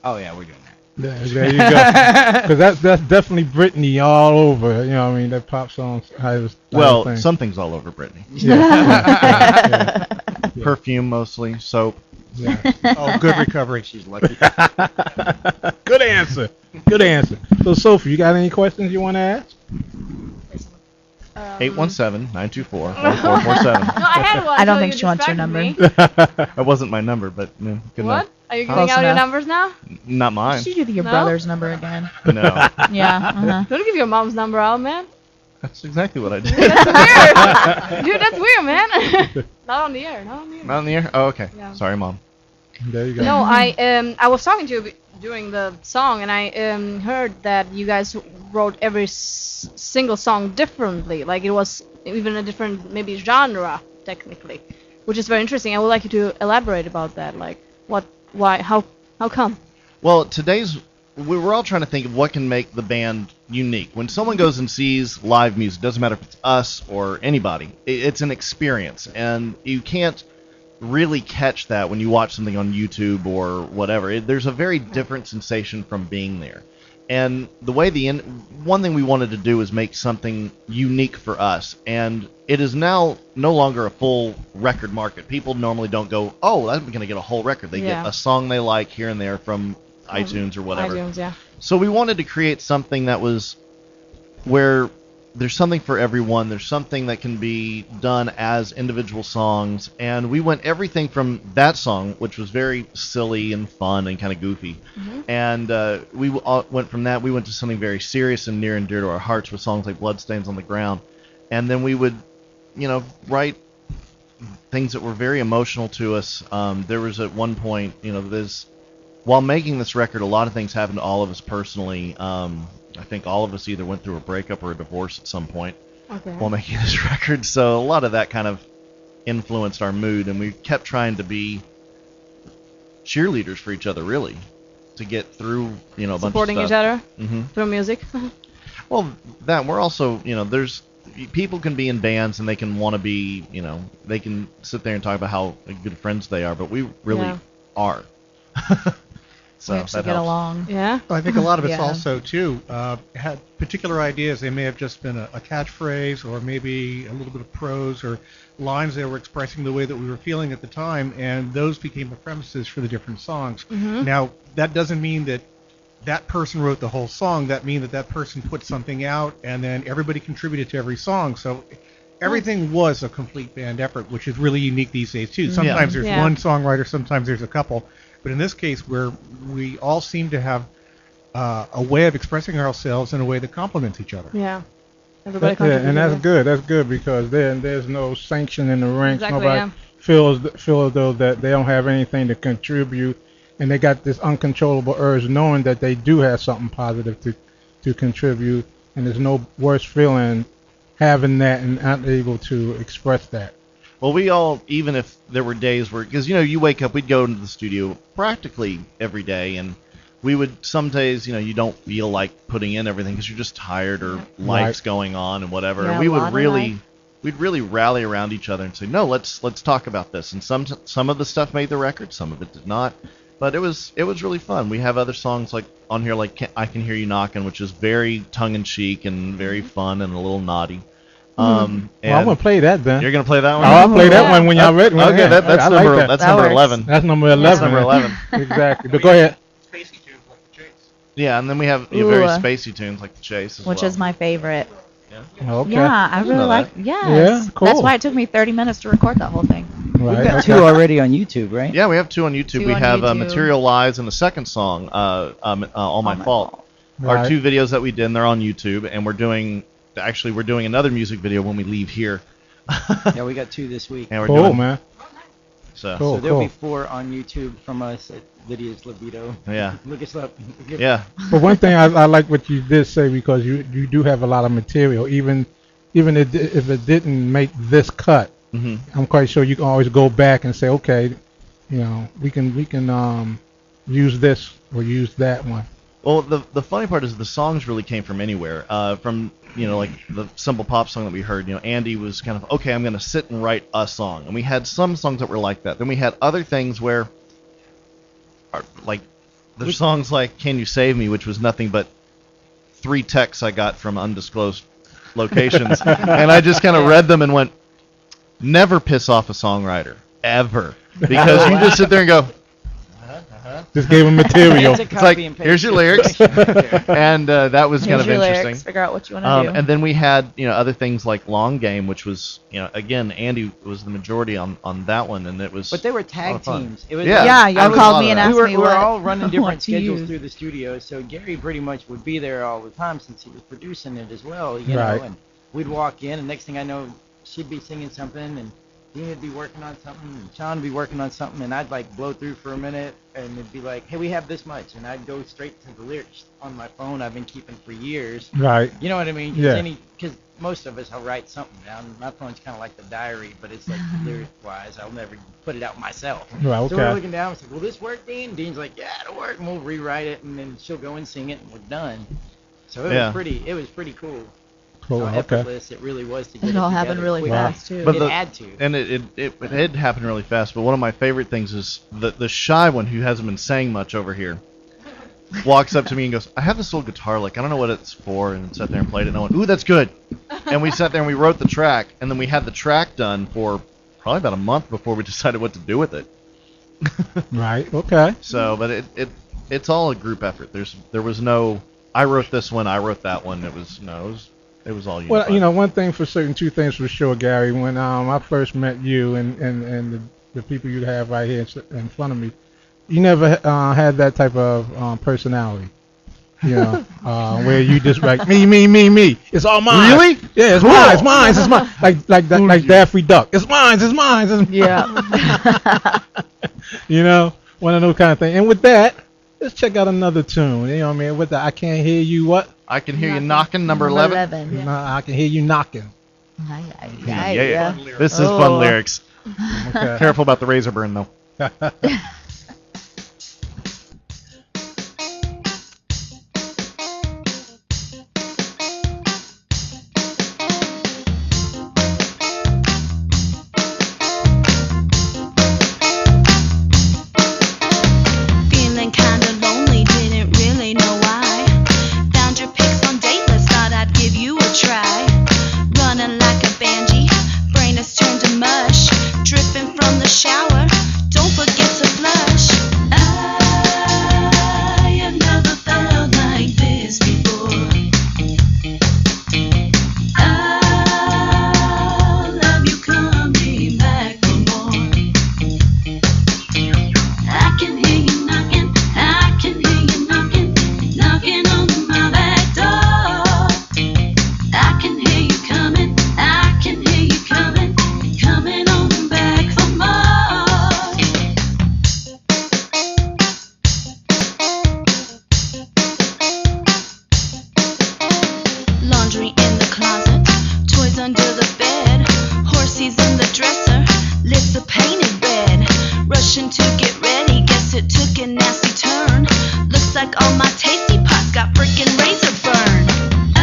[SPEAKER 5] oh yeah, we're doing that.
[SPEAKER 2] There you go. Because that's definitely Britney all over. You know what I mean? That pop song.
[SPEAKER 3] Well, something's all over Britney.
[SPEAKER 2] Yeah. Yeah.
[SPEAKER 3] Perfume mostly, soap.
[SPEAKER 2] Yeah.
[SPEAKER 6] Oh, good recovery.
[SPEAKER 5] She's lucky.
[SPEAKER 2] Good answer. Good answer. So, Sophie, you got any questions you want to ask?
[SPEAKER 3] 817-924-1447.
[SPEAKER 7] No, I had one.
[SPEAKER 4] I don't
[SPEAKER 7] so
[SPEAKER 4] think
[SPEAKER 7] you
[SPEAKER 4] she wants your
[SPEAKER 7] distracted
[SPEAKER 4] number.
[SPEAKER 7] me.
[SPEAKER 3] That wasn't my number, but good
[SPEAKER 7] What?
[SPEAKER 3] enough.
[SPEAKER 7] Are you
[SPEAKER 4] Close
[SPEAKER 7] giving out your
[SPEAKER 4] enough.
[SPEAKER 7] numbers now?
[SPEAKER 3] Not mine.
[SPEAKER 4] Should you give your
[SPEAKER 7] No?
[SPEAKER 4] brother's number again?
[SPEAKER 3] No.
[SPEAKER 4] Yeah. Uh-huh.
[SPEAKER 7] Don't give your mom's number out, man.
[SPEAKER 3] That's exactly what I did.
[SPEAKER 7] That's weird. Dude, that's weird, man. Not on the air. Not on the air.
[SPEAKER 3] Not in the air? Oh, okay.
[SPEAKER 7] Yeah.
[SPEAKER 3] Sorry, Mom.
[SPEAKER 2] There you go.
[SPEAKER 7] No, I was talking to you during the song, and I heard that you guys wrote every single song differently. Like it was even a different maybe genre technically, which is very interesting. I would like you to elaborate about that. Like what, why, how come?
[SPEAKER 3] Well, we were all trying to think of what can make the band unique. When someone goes and sees live music, doesn't matter if it's us or anybody, it's an experience, and you can't really catch that when you watch something on YouTube or whatever. There's a very different sensation from being there. And the way one thing we wanted to do was make something unique for us, and it is now no longer a full record market. People normally don't go, oh, I'm going to get a whole record. They
[SPEAKER 7] Yeah.
[SPEAKER 3] get a song they like here and there from iTunes or whatever.
[SPEAKER 7] iTunes, yeah.
[SPEAKER 3] So we wanted to create something that was where there's something for everyone. There's something that can be done as individual songs. And we went everything from that song, which was very silly and fun and kind of goofy.
[SPEAKER 7] Mm-hmm.
[SPEAKER 3] And we all went from that. We went to something very serious and near and dear to our hearts with songs like Bloodstains on the Ground. And then we would, write things that were very emotional to us. There was at one point, while making this record, a lot of things happened to all of us personally. I think all of us either went through a breakup or a divorce at some point
[SPEAKER 7] Okay.
[SPEAKER 3] while making this record. So a lot of that kind of influenced our mood, and we kept trying to be cheerleaders for each other, really, to get through, a bunch of
[SPEAKER 7] Supporting
[SPEAKER 3] stuff.
[SPEAKER 7] each other
[SPEAKER 3] hmm
[SPEAKER 7] through music.
[SPEAKER 3] Well, that we're also, there's people can be in bands and they can want to be, they can sit there and talk about how good friends they are, but we really
[SPEAKER 7] Yeah.
[SPEAKER 3] are. So
[SPEAKER 4] We actually
[SPEAKER 3] that
[SPEAKER 4] get
[SPEAKER 3] helps.
[SPEAKER 4] along.
[SPEAKER 7] Yeah.
[SPEAKER 6] Well, I think a lot of it's
[SPEAKER 4] Yeah.
[SPEAKER 6] also, too, had particular ideas. They may have just been a catchphrase or maybe a little bit of prose or lines that were expressing the way that we were feeling at the time, and those became the premises for the different songs.
[SPEAKER 7] Mhm.
[SPEAKER 6] Now, that doesn't mean that that person wrote the whole song. That means that that person put something out, and then everybody contributed to every song. So everything was a complete band effort, which is really unique these days, too. Sometimes there's
[SPEAKER 7] Yeah.
[SPEAKER 6] one songwriter, sometimes there's a couple. But in this case, where we all seem to have a way of expressing ourselves in a way that complements each other.
[SPEAKER 7] Yeah. Everybody
[SPEAKER 2] Yeah, and that's
[SPEAKER 7] contributed.
[SPEAKER 2] good. That's good because then there's no sanction in the ranks.
[SPEAKER 7] Exactly,
[SPEAKER 2] Nobody
[SPEAKER 7] yeah.
[SPEAKER 2] feel as though that they don't have anything to contribute, and they got this uncontrollable urge, knowing that they do have something positive to contribute, and there's no worse feeling having that and not able to express that.
[SPEAKER 3] Well, we all, even if there were days where, because, you wake up, we'd go into the studio practically every day, and we would, some days, you don't feel like putting in everything because you're just tired or life's going on and whatever.
[SPEAKER 4] Yeah,
[SPEAKER 3] And we
[SPEAKER 4] a lot
[SPEAKER 3] would
[SPEAKER 4] of
[SPEAKER 3] really,
[SPEAKER 4] life.
[SPEAKER 3] we'd really rally around each other and say, no, let's talk about this. And some of the stuff made the record, some of it did not. But it was really fun. We have other songs like on here, like I Can Hear You Knocking, which is very tongue-in-cheek and very fun and a little naughty.
[SPEAKER 2] Well, I'm gonna play that then.
[SPEAKER 3] You're gonna play that one?
[SPEAKER 2] I'll play that one when y'all ready.
[SPEAKER 3] Okay,
[SPEAKER 2] Yeah,
[SPEAKER 3] that's
[SPEAKER 2] I like
[SPEAKER 3] number
[SPEAKER 2] that.
[SPEAKER 3] that's
[SPEAKER 4] That
[SPEAKER 3] number
[SPEAKER 4] works.
[SPEAKER 3] 11.
[SPEAKER 2] That's number 11.
[SPEAKER 3] That's number 11.
[SPEAKER 2] Exactly. But go ahead.
[SPEAKER 6] Spacey tunes like the Chase.
[SPEAKER 3] Yeah, and then we have
[SPEAKER 4] Ooh.
[SPEAKER 3] very spacey tunes like the Chase as
[SPEAKER 4] Which
[SPEAKER 3] well.
[SPEAKER 4] is my favorite.
[SPEAKER 2] Okay.
[SPEAKER 4] Yeah, I
[SPEAKER 3] didn't
[SPEAKER 4] really
[SPEAKER 3] know
[SPEAKER 4] like.
[SPEAKER 3] that.
[SPEAKER 4] Yes.
[SPEAKER 2] Yeah, cool.
[SPEAKER 4] That's why it took me 30 minutes to record that whole thing.
[SPEAKER 2] Right.
[SPEAKER 5] We've got
[SPEAKER 2] okay.
[SPEAKER 5] two already on YouTube, right?
[SPEAKER 3] Yeah, we have two on YouTube.
[SPEAKER 4] Two
[SPEAKER 3] we
[SPEAKER 4] on
[SPEAKER 3] have
[SPEAKER 4] YouTube.
[SPEAKER 3] Material Lies and the second song, All My Fault.
[SPEAKER 2] Right.
[SPEAKER 3] Our two videos that we did, and they're on YouTube, and we're doing another music video when we leave here.
[SPEAKER 5] Yeah, we got two this week.
[SPEAKER 3] And we're
[SPEAKER 2] Cool,
[SPEAKER 3] doing
[SPEAKER 2] man.
[SPEAKER 3] so.
[SPEAKER 2] Cool.
[SPEAKER 5] So there'll be 4 on YouTube from us at Lydia's Libido.
[SPEAKER 3] Yeah.
[SPEAKER 5] Look us up.
[SPEAKER 3] Yeah.
[SPEAKER 2] But one thing I like what you did say, because you do have a lot of material, even if it didn't make this cut,
[SPEAKER 3] hmm
[SPEAKER 2] I'm quite sure you can always go back and say, okay, we can use this or use that one.
[SPEAKER 3] Well, the funny part is the songs really came from anywhere. From like the Simple Pop song that we heard. Andy was kind of, okay, I'm gonna sit and write a song, and we had some songs that were like that. Then we had other things where, like, there's songs like "Can You Save Me," which was nothing but 3 texts I got from undisclosed locations, and I just kind of read them and went, never piss off a songwriter ever, because you just sit there and go.
[SPEAKER 2] Just gave him material.
[SPEAKER 5] It's a
[SPEAKER 3] It's
[SPEAKER 5] copy
[SPEAKER 3] like,
[SPEAKER 5] and paste.
[SPEAKER 3] here's your lyrics, and that was kind
[SPEAKER 4] Here's
[SPEAKER 3] of
[SPEAKER 4] your
[SPEAKER 3] interesting.
[SPEAKER 4] lyrics. Figure out what you want to do.
[SPEAKER 3] And then we had other things like Long Game, which was again Andy was the majority on that one, and it was.
[SPEAKER 5] But they were
[SPEAKER 3] a lot
[SPEAKER 5] tag
[SPEAKER 3] of fun.
[SPEAKER 5] teams. It was
[SPEAKER 3] Yeah.
[SPEAKER 4] Yeah,
[SPEAKER 3] I
[SPEAKER 4] y'all
[SPEAKER 3] was
[SPEAKER 4] called
[SPEAKER 3] on
[SPEAKER 4] me and
[SPEAKER 3] that.
[SPEAKER 4] asked
[SPEAKER 5] we were,
[SPEAKER 4] me
[SPEAKER 5] we were
[SPEAKER 4] what
[SPEAKER 5] all running
[SPEAKER 4] what
[SPEAKER 5] different
[SPEAKER 4] to
[SPEAKER 5] schedules
[SPEAKER 4] use.
[SPEAKER 5] through the studio, so Gary pretty much would be there all the time since he was producing it as well,
[SPEAKER 2] Right.
[SPEAKER 5] know, and we'd walk in, and next thing I know, she'd be singing something, and Dean would be working on something, and Sean would be working on something, and I'd like blow through for a minute, and it'd be like, hey, we have this much, and I'd go straight to the lyrics on my phone I've been keeping for years.
[SPEAKER 2] Right.
[SPEAKER 5] You know what I mean?
[SPEAKER 2] Yeah.
[SPEAKER 5] Because most of us, I'll write something down. My phone's kind of like the diary, but it's like lyric-wise, I'll never put it out myself.
[SPEAKER 2] Right.
[SPEAKER 5] So we're
[SPEAKER 2] Okay.
[SPEAKER 5] looking down, it's like, will this work, Dean? Dean's like, yeah, it'll work, and we'll rewrite it, and then she'll go and sing it, and we're done. So it was pretty cool.
[SPEAKER 2] Cool.
[SPEAKER 5] How
[SPEAKER 2] Okay.
[SPEAKER 5] effortless it really was to get
[SPEAKER 4] It all
[SPEAKER 5] together
[SPEAKER 4] happened really
[SPEAKER 5] quick.
[SPEAKER 4] fast too.
[SPEAKER 3] But
[SPEAKER 5] It
[SPEAKER 3] the-
[SPEAKER 5] had to.
[SPEAKER 3] And it did happen really fast. But one of my favorite things is the shy one who hasn't been saying much over here walks up to me and goes, I have this little guitar lick. I don't know what it's for. And sat there and played it. And I went, ooh, that's good. And we sat there and we wrote the track. And then we had the track done for probably about a month before we decided what to do with it.
[SPEAKER 2] Right. Okay.
[SPEAKER 3] So, but it's all a group effort. There was no, I wrote this one, I wrote that one. It was all unified.
[SPEAKER 2] Well, one thing for certain, two things for sure, Gary. When I first met you and the people you have right here in front of me, you never had that type of personality. Where you just like me. It's all mine.
[SPEAKER 3] Really?
[SPEAKER 2] Yeah, it's mine. It's mine. It's mine. Like Daffy Duck. It's mine. It's mine. It's
[SPEAKER 4] Yeah.
[SPEAKER 2] One of those kind of things. And with that, let's check out another tune. You know what I mean? With the I Can't Hear You what?
[SPEAKER 3] I Can Hear You Knocking, number 11.
[SPEAKER 4] Yeah.
[SPEAKER 2] I Can Hear You Knocking.
[SPEAKER 3] Yeah. This is fun lyrics.
[SPEAKER 2] Okay.
[SPEAKER 3] Careful about the razor burn, though.
[SPEAKER 9] Feeling kinda lonely, didn't really know why. Found your pics on Dateless, thought I'd give you a try. Running like a banshee, brain has turned to mush. Dripping from the shower, don't forget to flush. I have never felt like this before. I'll love you coming back for more. I can hear you knocking, I can hear you knocking, knocking on my back door. I can hear you coming, I can hear you coming, coming on back for more. Laundry in the closet, toys under the bed, horse Panties in the dresser, lips are painted red. Rushing to get ready, guess it took a nasty turn. Looks like all my tasty pots got frickin' razor burn. I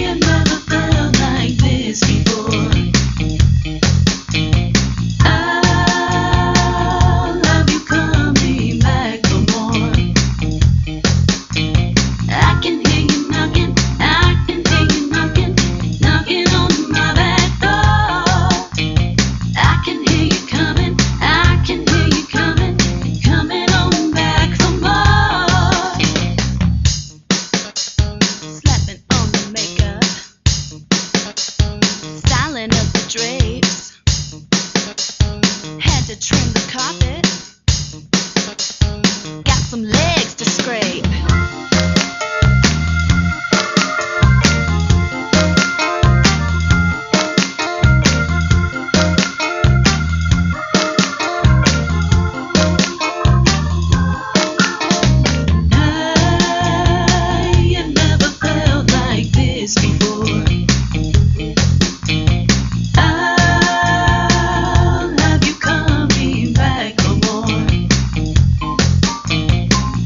[SPEAKER 9] have never felt like this before. I'll have you coming back for more. I can hear you knocking, I can hear you knocking, knocking on my back door. I can hear you coming, I can hear you coming, coming on back for more. Slapping on the makeup, styling up the drapes. Had to trim the carpet, got some legs to scrape. I have never felt like this before. I'll have you coming back for more.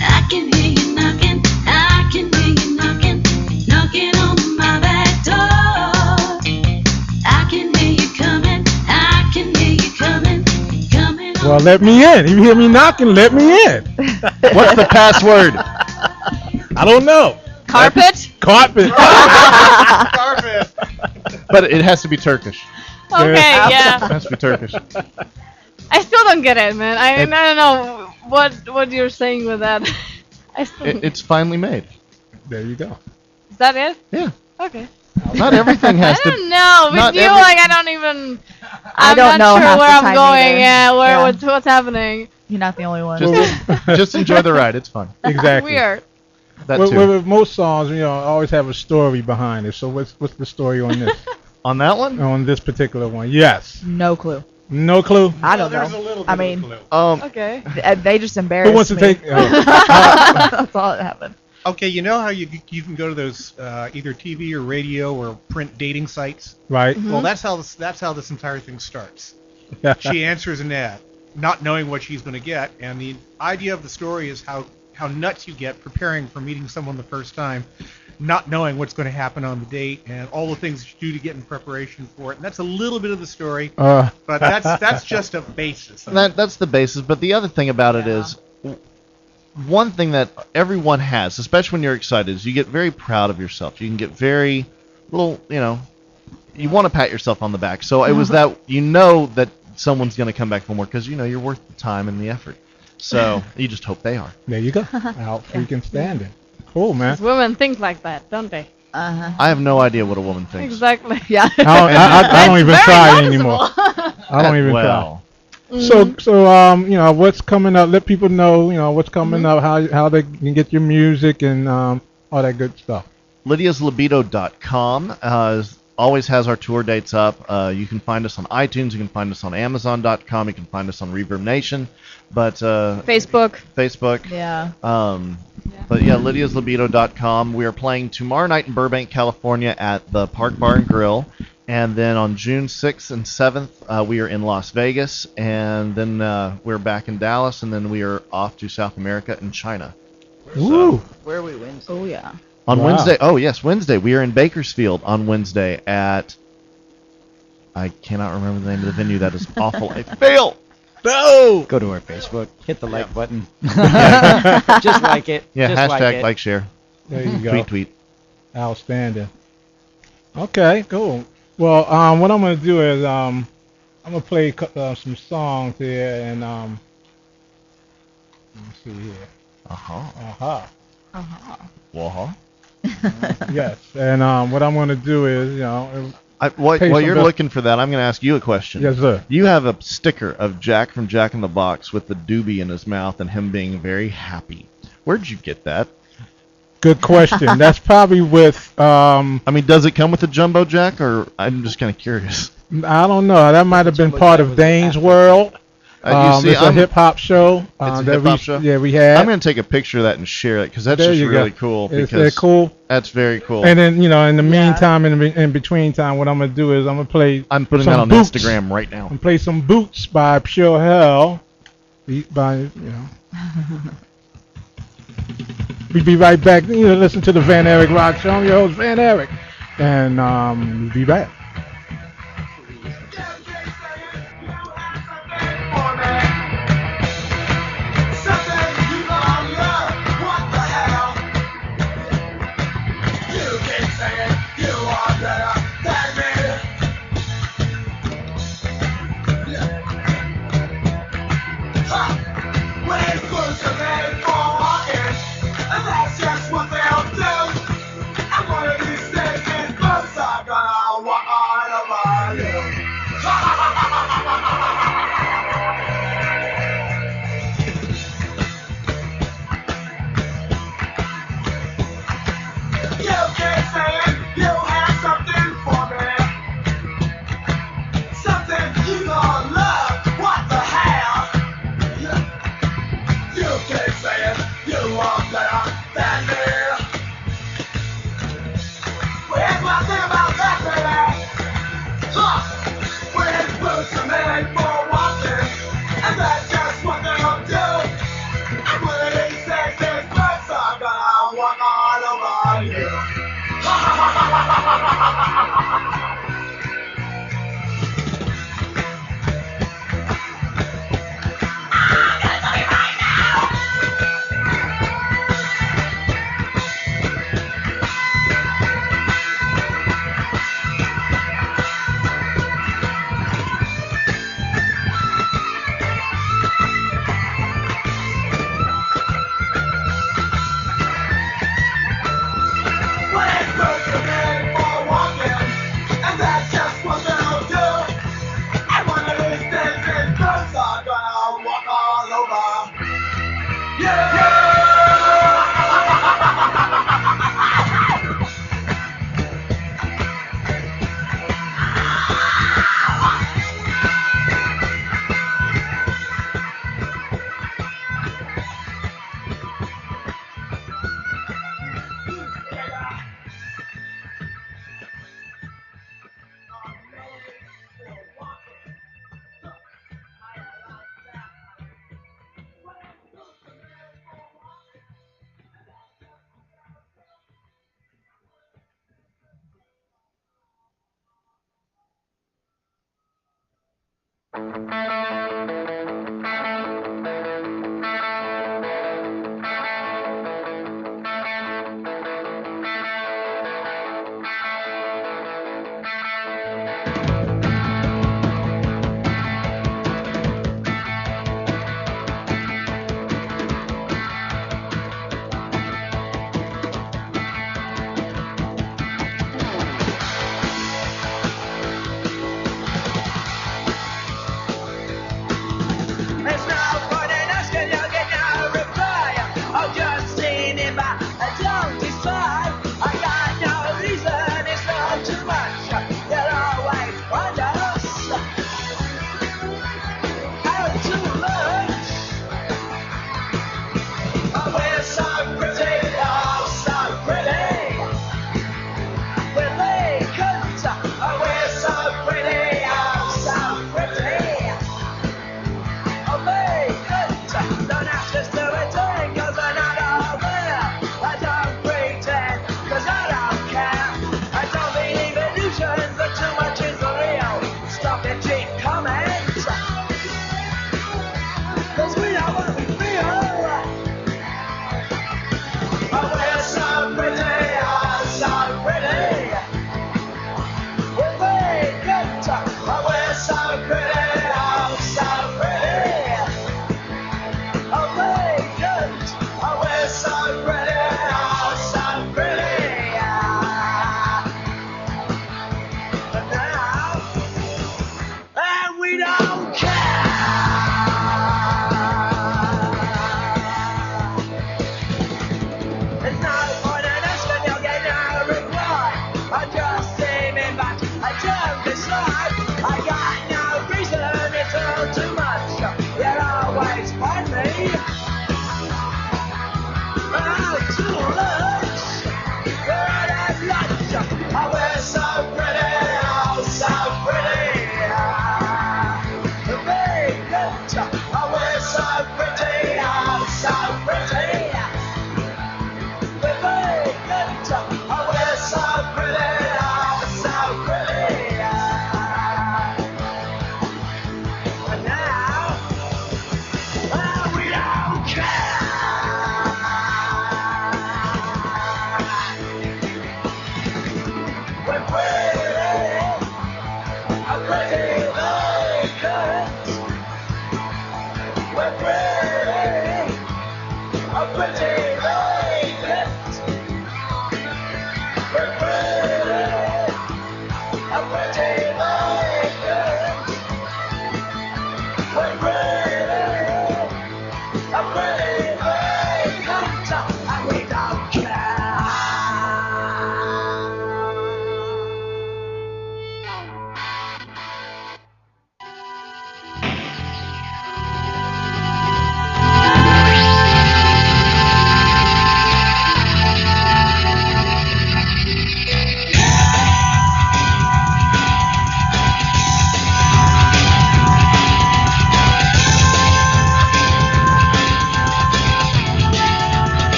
[SPEAKER 9] I can hear you knocking, I can hear you knocking, knocking on my back door. I can hear you coming, I can hear you coming, coming on.
[SPEAKER 2] Well, let me in. You hear me knocking? Let me in.
[SPEAKER 3] What's the password?
[SPEAKER 2] I don't know.
[SPEAKER 7] Carpet?
[SPEAKER 2] Carpet.
[SPEAKER 3] But it has to be Turkish.
[SPEAKER 7] Okay,
[SPEAKER 3] It
[SPEAKER 7] yeah.
[SPEAKER 3] has to be Turkish.
[SPEAKER 7] I still don't get it, man. I
[SPEAKER 3] It-
[SPEAKER 7] don't know what you're saying with that. I still.
[SPEAKER 3] It's finally made.
[SPEAKER 2] There you go.
[SPEAKER 7] Is that it?
[SPEAKER 3] Yeah.
[SPEAKER 7] Okay.
[SPEAKER 3] Not everything has
[SPEAKER 7] I
[SPEAKER 3] to.
[SPEAKER 7] don't know. With
[SPEAKER 3] not
[SPEAKER 7] you,
[SPEAKER 3] every-
[SPEAKER 7] like I don't even.
[SPEAKER 4] I
[SPEAKER 7] I'm
[SPEAKER 4] don't know
[SPEAKER 7] not sure
[SPEAKER 4] half
[SPEAKER 7] where
[SPEAKER 4] the
[SPEAKER 7] I'm
[SPEAKER 4] time
[SPEAKER 7] going.
[SPEAKER 4] either.
[SPEAKER 7] Yeah,
[SPEAKER 4] Yeah.
[SPEAKER 7] what's happening?
[SPEAKER 4] You're not the only one.
[SPEAKER 3] Just enjoy the ride. It's fun.
[SPEAKER 2] Exactly.
[SPEAKER 7] Weird.
[SPEAKER 3] That
[SPEAKER 2] Well,
[SPEAKER 3] too.
[SPEAKER 2] with most songs, always have a story behind it. So what's the story on this?
[SPEAKER 3] On that one?
[SPEAKER 2] On this particular one? Yes.
[SPEAKER 4] No clue.
[SPEAKER 2] No clue.
[SPEAKER 4] I don't
[SPEAKER 6] There's a
[SPEAKER 4] know.
[SPEAKER 6] little bit
[SPEAKER 4] I
[SPEAKER 6] of a
[SPEAKER 4] mean,
[SPEAKER 6] clue.
[SPEAKER 7] Okay.
[SPEAKER 4] they just embarrassed
[SPEAKER 2] Who wants to
[SPEAKER 4] me.
[SPEAKER 2] take?
[SPEAKER 4] That's all that happened.
[SPEAKER 6] Okay, you know how you can go to those either TV or radio or print dating sites?
[SPEAKER 2] Right.
[SPEAKER 6] Well, that's how this entire thing starts. She answers an ad, not knowing what she's going to get, and the idea of the story is how nuts you get preparing for meeting someone the first time, not knowing what's going to happen on the date, and all the things that you do to get in preparation for it. And that's a little bit of the story, but that's just a basis.
[SPEAKER 3] That's the basis. But the other thing about it is, one thing that everyone has, especially when you're excited, is you get very proud of yourself. You can get very little, you want to pat yourself on the back. So it was that that someone's going to come back for more because you're worth the time and the effort. So you just hope they are.
[SPEAKER 2] There you go. Out freaking standing. Cool, man.
[SPEAKER 7] 'Cause women think like that, don't they?
[SPEAKER 3] I have no idea what a woman thinks.
[SPEAKER 7] Exactly.
[SPEAKER 4] Yeah.
[SPEAKER 2] I don't even
[SPEAKER 7] Very
[SPEAKER 2] try
[SPEAKER 7] noticeable.
[SPEAKER 2] anymore. I don't even
[SPEAKER 3] Well,
[SPEAKER 2] try. So what's coming up? Let people know, what's coming up, how they can get your music and all that good stuff.
[SPEAKER 3] LydiasLibido.com always has our tour dates up. You can find us on iTunes. You can find us on Amazon.com. You can find us on Reverb Nation. But
[SPEAKER 7] Facebook.
[SPEAKER 4] Yeah.
[SPEAKER 3] But yeah, LydiasLibido.com. We are playing tomorrow night in Burbank, California at the Park Bar and Grill. And then on June 6th and 7th, we are in Las Vegas. And then we're back in Dallas. And then we are off to South America and China.
[SPEAKER 2] Woo!
[SPEAKER 5] Where are we Wednesday?
[SPEAKER 4] Oh yeah.
[SPEAKER 3] On
[SPEAKER 2] Wow.
[SPEAKER 3] Wednesday, Wednesday, we are in Bakersfield on Wednesday at, I cannot remember the name of the venue. That is awful. I fail.
[SPEAKER 2] No!
[SPEAKER 5] Go to our Facebook, hit the like button. Just like it.
[SPEAKER 3] Yeah,
[SPEAKER 5] Just
[SPEAKER 3] hashtag
[SPEAKER 5] it.
[SPEAKER 3] like share.
[SPEAKER 2] There you go.
[SPEAKER 3] Tweet.
[SPEAKER 2] Outstanding. Okay, cool. Well, what I'm gonna do is I'm gonna play some songs here, and let me see here.
[SPEAKER 3] Uh-huh.
[SPEAKER 2] Uh-huh. Yes, and what I'm gonna do is,
[SPEAKER 3] While
[SPEAKER 2] Pay
[SPEAKER 3] you're
[SPEAKER 2] some bill-
[SPEAKER 3] looking for that, I'm going to ask you a question.
[SPEAKER 2] yes, sir.
[SPEAKER 3] You have a sticker of Jack from Jack in the Box with the doobie in his mouth and him being very happy. Where'd you get that?
[SPEAKER 2] Good question. That's probably with
[SPEAKER 3] I mean, does it come with a Jumbo Jack, or I'm just kind of curious?
[SPEAKER 2] I don't know. That might have been part of Dane's World.
[SPEAKER 3] You see,
[SPEAKER 2] it's a hip hop show.
[SPEAKER 3] It's a
[SPEAKER 2] that
[SPEAKER 3] hip-hop
[SPEAKER 2] we,
[SPEAKER 3] show?
[SPEAKER 2] Yeah, we had.
[SPEAKER 3] I'm going to take a picture of that and share it because that's
[SPEAKER 2] There
[SPEAKER 3] just
[SPEAKER 2] you
[SPEAKER 3] really
[SPEAKER 2] go.
[SPEAKER 3] cool.
[SPEAKER 2] Is
[SPEAKER 3] Because
[SPEAKER 2] that cool?
[SPEAKER 3] That's very cool.
[SPEAKER 2] And then, in the meantime, in between time, what I'm going to do is I'm going to play
[SPEAKER 3] I'm putting
[SPEAKER 2] some
[SPEAKER 3] that on
[SPEAKER 2] Boots.
[SPEAKER 3] Instagram right now.
[SPEAKER 2] And play some Boots by Pure Hell. We'll be right back. Listen to the Van Eric Rock Show. I'm your host, Van Eric. And we'll be back.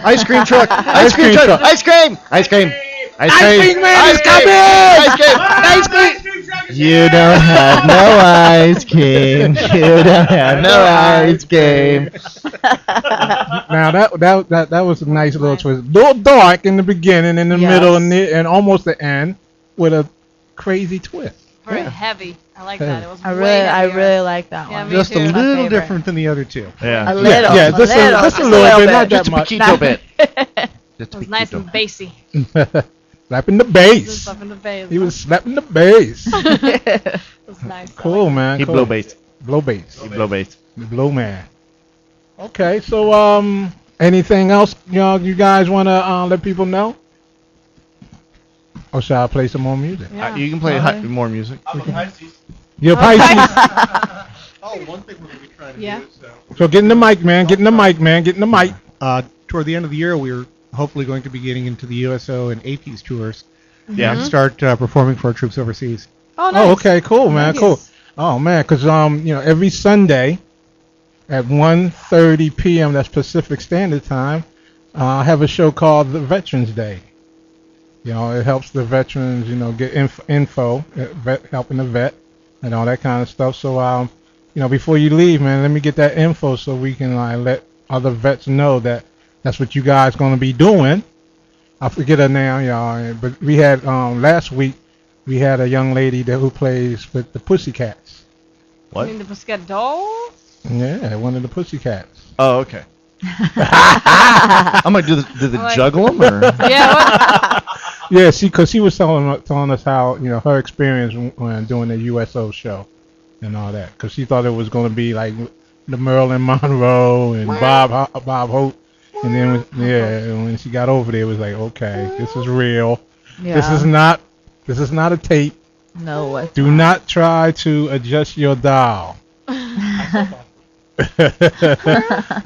[SPEAKER 2] Ice cream truck.
[SPEAKER 5] Ice cream truck. Ice cream. Ice cream.
[SPEAKER 2] Ice cream man is coming.
[SPEAKER 5] Ice cream. Ice cream. You don't have no ice cream. You don't have no ice cream.
[SPEAKER 2] Now that was a nice little twist. A little dark in the beginning, in the middle, and almost the end, with a crazy twist.
[SPEAKER 7] Very heavy. I like that. It was
[SPEAKER 4] I
[SPEAKER 7] way
[SPEAKER 4] really like that
[SPEAKER 7] Yeah,
[SPEAKER 4] one.
[SPEAKER 7] me
[SPEAKER 6] Just
[SPEAKER 7] too.
[SPEAKER 6] a
[SPEAKER 7] My
[SPEAKER 6] little
[SPEAKER 4] favorite.
[SPEAKER 6] different than the other two.
[SPEAKER 3] Yeah.
[SPEAKER 4] A little.
[SPEAKER 2] Yeah, just a little bit, not that
[SPEAKER 5] Just a
[SPEAKER 2] much.
[SPEAKER 5] poquito bit.
[SPEAKER 7] It was nice and bassy.
[SPEAKER 2] Slapping the
[SPEAKER 7] Just
[SPEAKER 2] bass.
[SPEAKER 7] up in the bass.
[SPEAKER 2] He was slapping the bass.
[SPEAKER 7] It was nice.
[SPEAKER 2] Cool, man.
[SPEAKER 5] He
[SPEAKER 2] cool.
[SPEAKER 5] blow bass.
[SPEAKER 2] Blow bass.
[SPEAKER 3] Blow bass.
[SPEAKER 2] The blow man. Okay, so anything else you guys want to let people know? Or shall I play some more music?
[SPEAKER 7] Yeah.
[SPEAKER 3] You can play more music.
[SPEAKER 8] I'm a Pisces.
[SPEAKER 2] You're Pisces.
[SPEAKER 6] Oh, one thing we're going to be trying to
[SPEAKER 7] Yeah.
[SPEAKER 6] do is,
[SPEAKER 2] So get in the mic, man. Get in the mic, man. Get in the mic.
[SPEAKER 6] toward the end of the year, we're hopefully going to be getting into the USO and APs tours
[SPEAKER 3] Yeah.
[SPEAKER 6] and start performing for our troops overseas.
[SPEAKER 7] Oh, nice.
[SPEAKER 2] Oh, okay, cool, man,
[SPEAKER 7] Nice.
[SPEAKER 2] cool. Oh man, because every Sunday at 1:30 p.m. that's Pacific Standard Time, I have a show called the Veterans Day. It helps the veterans, get info, helping the vet, and all that kind of stuff. So, before you leave, man, let me get that info so we can let other vets know that that's what you guys gonna be doing. I forget her now, y'all, but we had last week. We had a young lady who plays with the Pussycats.
[SPEAKER 3] What?
[SPEAKER 7] You mean the Pussycat Dolls?
[SPEAKER 2] Yeah, one of the Pussycats.
[SPEAKER 3] Oh, okay. I'm like, do they
[SPEAKER 7] Like-
[SPEAKER 3] juggle them or?
[SPEAKER 7] Yeah. What?
[SPEAKER 2] Yeah, because she was telling us how her experience when doing the USO show and all that. Because she thought it was going to be like the Marilyn Monroe and Bob Hope, and then when she got over there, it was like, okay, this is real.
[SPEAKER 4] Yeah.
[SPEAKER 2] This is not a tape.
[SPEAKER 4] No. It's
[SPEAKER 2] Do not try to adjust your dial. You know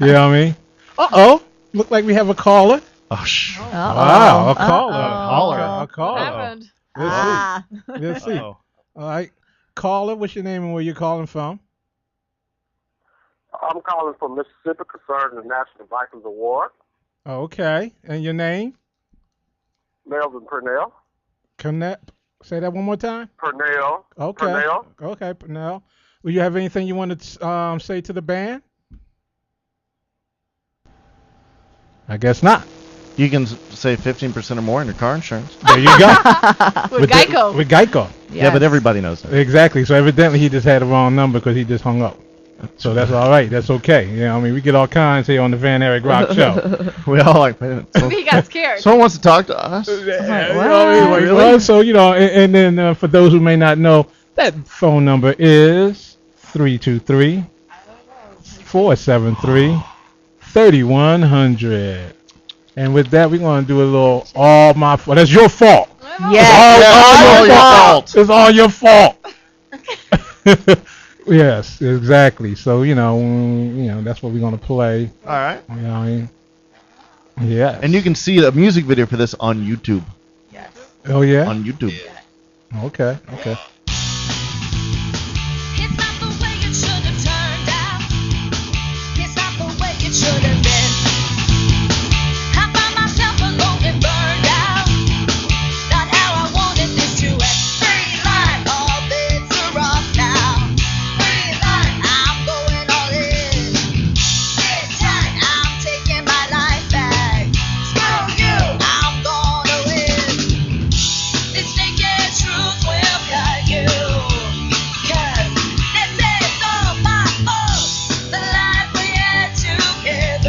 [SPEAKER 2] what I mean? Uh-oh. Look like we have a caller.
[SPEAKER 3] Oh, sh.
[SPEAKER 2] Wow, a caller.
[SPEAKER 3] Caller.
[SPEAKER 2] A caller.
[SPEAKER 7] What happened?
[SPEAKER 2] Let's
[SPEAKER 4] Ah.
[SPEAKER 2] see. Let's see.
[SPEAKER 3] Oh.
[SPEAKER 2] All right. Caller, what's your name and where you calling from?
[SPEAKER 10] I'm calling from Mississippi concerning the National Vikings Award.
[SPEAKER 2] Okay. And your name?
[SPEAKER 10] Melvin Purnell.
[SPEAKER 2] Connect. Say that one more time.
[SPEAKER 10] Purnell.
[SPEAKER 2] Okay.
[SPEAKER 10] Purnell.
[SPEAKER 2] Okay, Purnell. Will you have anything you want to say to the band? I guess not.
[SPEAKER 3] You can save 15% or more on your car insurance.
[SPEAKER 2] There you go.
[SPEAKER 7] With Geico.
[SPEAKER 2] With Geico.
[SPEAKER 3] Yeah, but everybody knows that.
[SPEAKER 2] Exactly. So evidently he just had the wrong number because he just hung up. So that's all right. That's okay. We get all kinds here on the Van Eric Rock Show.
[SPEAKER 3] We all like, wait a minute.
[SPEAKER 7] Maybe he got scared.
[SPEAKER 3] Someone wants to talk to us.
[SPEAKER 2] Well, so and then for those who may not know, that phone number is 323-473-3100. And with that, we're gonna do a little all my fault. That's your fault.
[SPEAKER 4] Yeah.
[SPEAKER 2] It's all your fault. Yes, exactly. So that's what we're gonna play.
[SPEAKER 3] All right.
[SPEAKER 2] You know what I mean? Yeah.
[SPEAKER 3] And you can see a music video for this on YouTube.
[SPEAKER 2] Oh yeah.
[SPEAKER 3] On YouTube.
[SPEAKER 2] Okay.
[SPEAKER 9] It's not the way it should have turned out. It's not the way it should have been. I find myself alone and burned out. Not how I wanted this to end. Free line, all bets are off now. Free line, I'm going all in. Sit tight, I'm taking my life back. Screw you, I'm gonna win. This naked truth will cut you. 'Cause this is all my fault. The life we had together.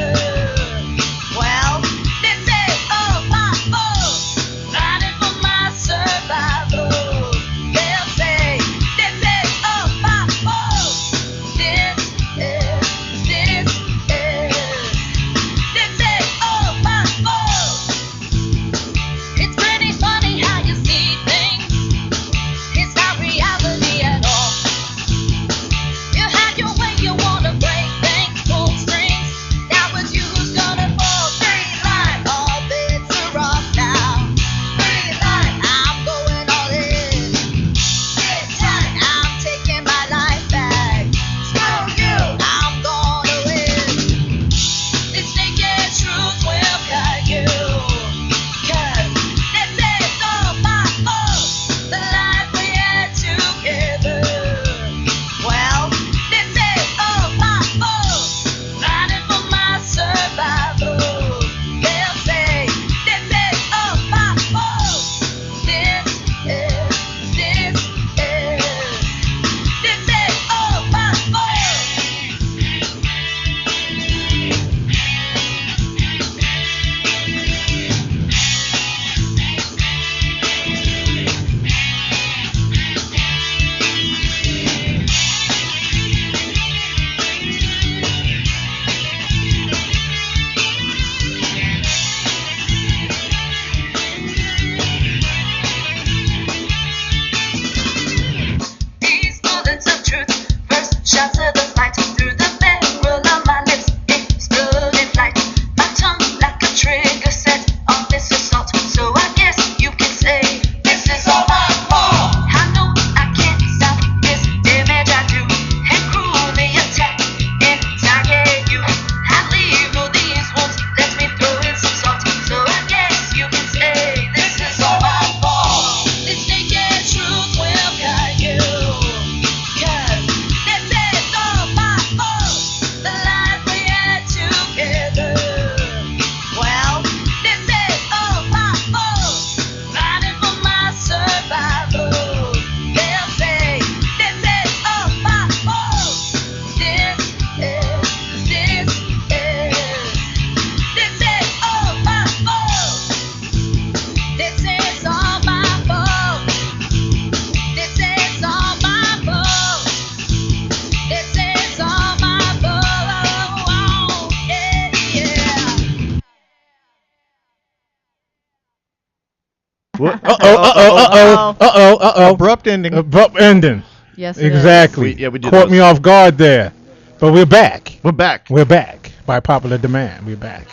[SPEAKER 2] Abrupt ending.
[SPEAKER 4] Yes, it
[SPEAKER 2] Exactly.
[SPEAKER 3] We did
[SPEAKER 2] Caught
[SPEAKER 3] those.
[SPEAKER 2] me off guard there. But we're back.
[SPEAKER 3] We're back.
[SPEAKER 2] We're back. By popular demand, we're back.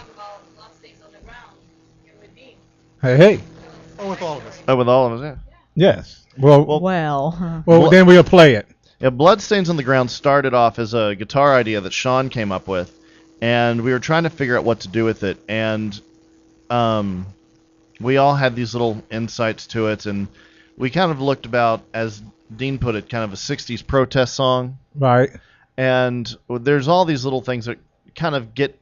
[SPEAKER 2] Hey.
[SPEAKER 6] Oh, with all of us.
[SPEAKER 3] With all of us, yeah.
[SPEAKER 2] Yes. Well,
[SPEAKER 4] Well.
[SPEAKER 2] then we'll play it.
[SPEAKER 3] Yeah, Bloodstains on the Ground started off as a guitar idea that Sean came up with, and we were trying to figure out what to do with it, and we all had these little insights to it, and we kind of looked about, as Dean put it, kind of a 60s protest song.
[SPEAKER 2] Right.
[SPEAKER 3] And there's all these little things that kind of get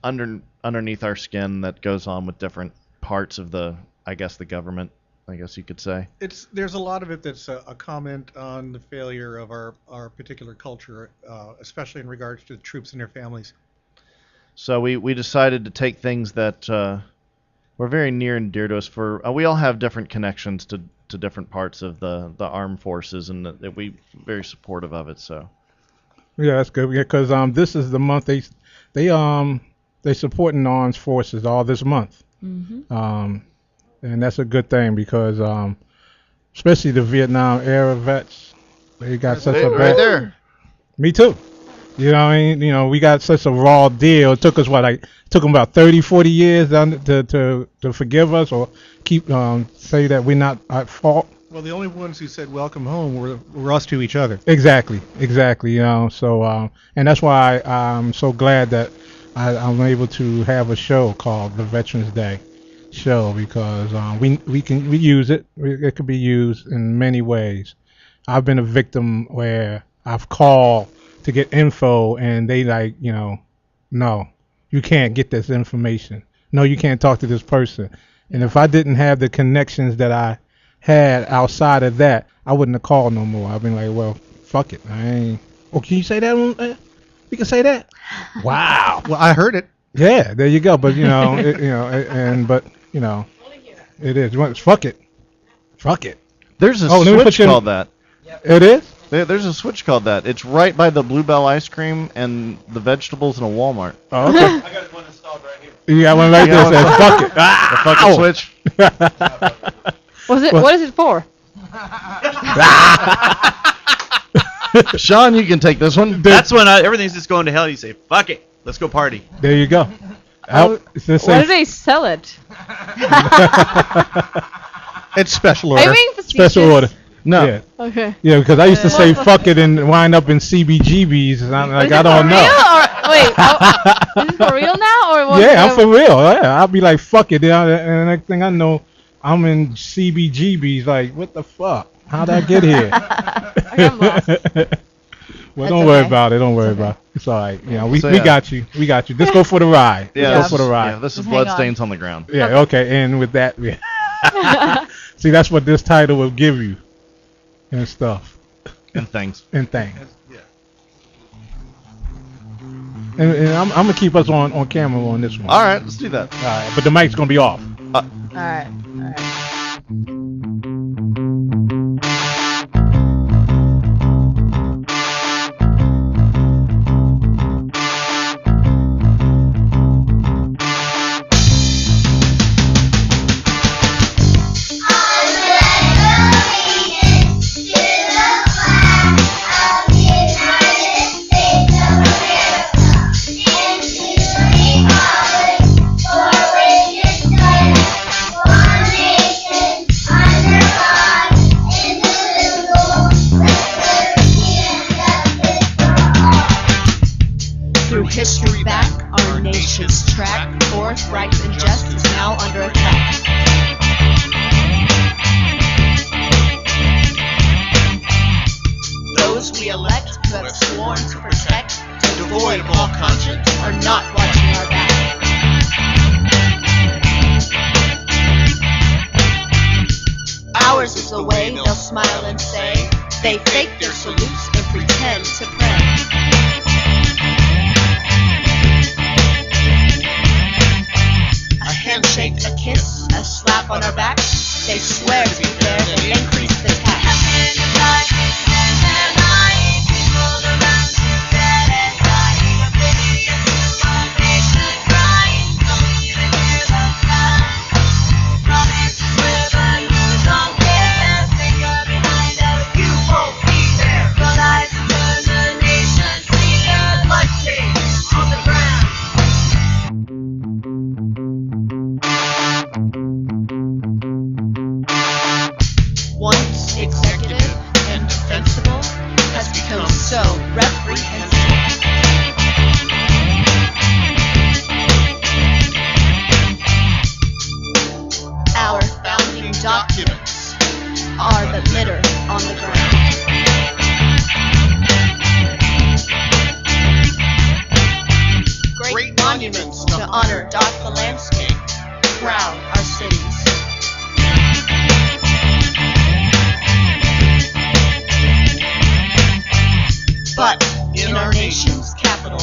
[SPEAKER 3] underneath our skin that goes on with different parts of the government, I guess you could say.
[SPEAKER 6] There's a lot of it that's a comment on the failure of our particular culture, especially in regards to the troops and their families.
[SPEAKER 3] So we decided to take things that were very near and dear to us. We all have different connections to different parts of the armed forces, and that we very supportive of it. So.
[SPEAKER 2] Yeah, that's good because this is the month they supporting armed forces all this month.
[SPEAKER 4] Mm-hmm.
[SPEAKER 2] And that's a good thing because especially the Vietnam era vets, they got such a
[SPEAKER 3] right there.
[SPEAKER 2] Me too. You know what I mean? You know, we got such a raw deal. It took us took them about 30, 40 years to forgive us or keep say that we're not at fault.
[SPEAKER 6] Well, the only ones who said welcome home were us to each other.
[SPEAKER 2] Exactly. You know, so and that's why I'm so glad that I'm able to have a show called the Veterans Day show because we use it. It could be used in many ways. I've been a victim where I've called to get info and they no, you can't get this information. No, you can't talk to this person. And if I didn't have the connections that I had outside of that, I wouldn't have called no more. I've been like, well, fuck it. I ain't. Oh, can you say that? We can say that. Wow.
[SPEAKER 6] Well, I heard it.
[SPEAKER 2] Yeah, there you go. But it is. Fuck it. Fuck it.
[SPEAKER 3] There's a switch called that.
[SPEAKER 2] It is.
[SPEAKER 3] There's a switch called that. It's right by the Bluebell ice cream and the vegetables in a Walmart.
[SPEAKER 2] Oh, okay.
[SPEAKER 8] I got one installed right here.
[SPEAKER 2] You got one right there that says fuck it.
[SPEAKER 3] The fucking switch.
[SPEAKER 7] What is it for?
[SPEAKER 3] Sean, you can take this one.
[SPEAKER 8] That's when everything's just going to hell. You say, fuck it. Let's go party.
[SPEAKER 2] There you go.
[SPEAKER 7] Why do they sell it?
[SPEAKER 6] It's special
[SPEAKER 7] Are
[SPEAKER 6] order.
[SPEAKER 7] you being facetious?
[SPEAKER 2] Special order.
[SPEAKER 3] No.
[SPEAKER 2] Yeah.
[SPEAKER 7] Okay.
[SPEAKER 2] Yeah, because I used to say fuck it and wind up in CBGBs, and I'm like,
[SPEAKER 7] Is
[SPEAKER 2] I
[SPEAKER 7] it
[SPEAKER 2] don't
[SPEAKER 7] for
[SPEAKER 2] know.
[SPEAKER 7] Real or, wait, is it for real now or what?
[SPEAKER 2] Yeah, I'm for real. Yeah, I'll be like, fuck it. And the next thing I know, I'm in CBGBs. Like, what the fuck? How'd I get here?
[SPEAKER 7] I'm lost.
[SPEAKER 2] Well, don't worry about it. Don't worry about it. It's all right. You know, we
[SPEAKER 3] So,
[SPEAKER 2] got you. We got you. Just go for the ride.
[SPEAKER 3] Yeah,
[SPEAKER 2] Just go for the ride.
[SPEAKER 3] Yeah, this is
[SPEAKER 4] Just hang
[SPEAKER 3] Bloodstains on the Ground.
[SPEAKER 2] Yeah, okay. And with that, see, that's what this title will give you and stuff.
[SPEAKER 3] And things.
[SPEAKER 2] And things. And I'm going to keep us on camera on this one.
[SPEAKER 3] All right, let's do that.
[SPEAKER 2] All right, but the mic's going to be off.
[SPEAKER 4] All right.
[SPEAKER 9] History back, our nation's track, forth, right, and justice now under attack. Those we elect who have sworn to protect, devoid of all conscience, are not watching our back. Ours is the way, they'll smile and say, they fake their salutes and pretend to pray. A handshake, a kiss, a slap on our back. They swear to be fair, they increase the tax. honor dot the landscape, crown our cities. But in our nation's capital,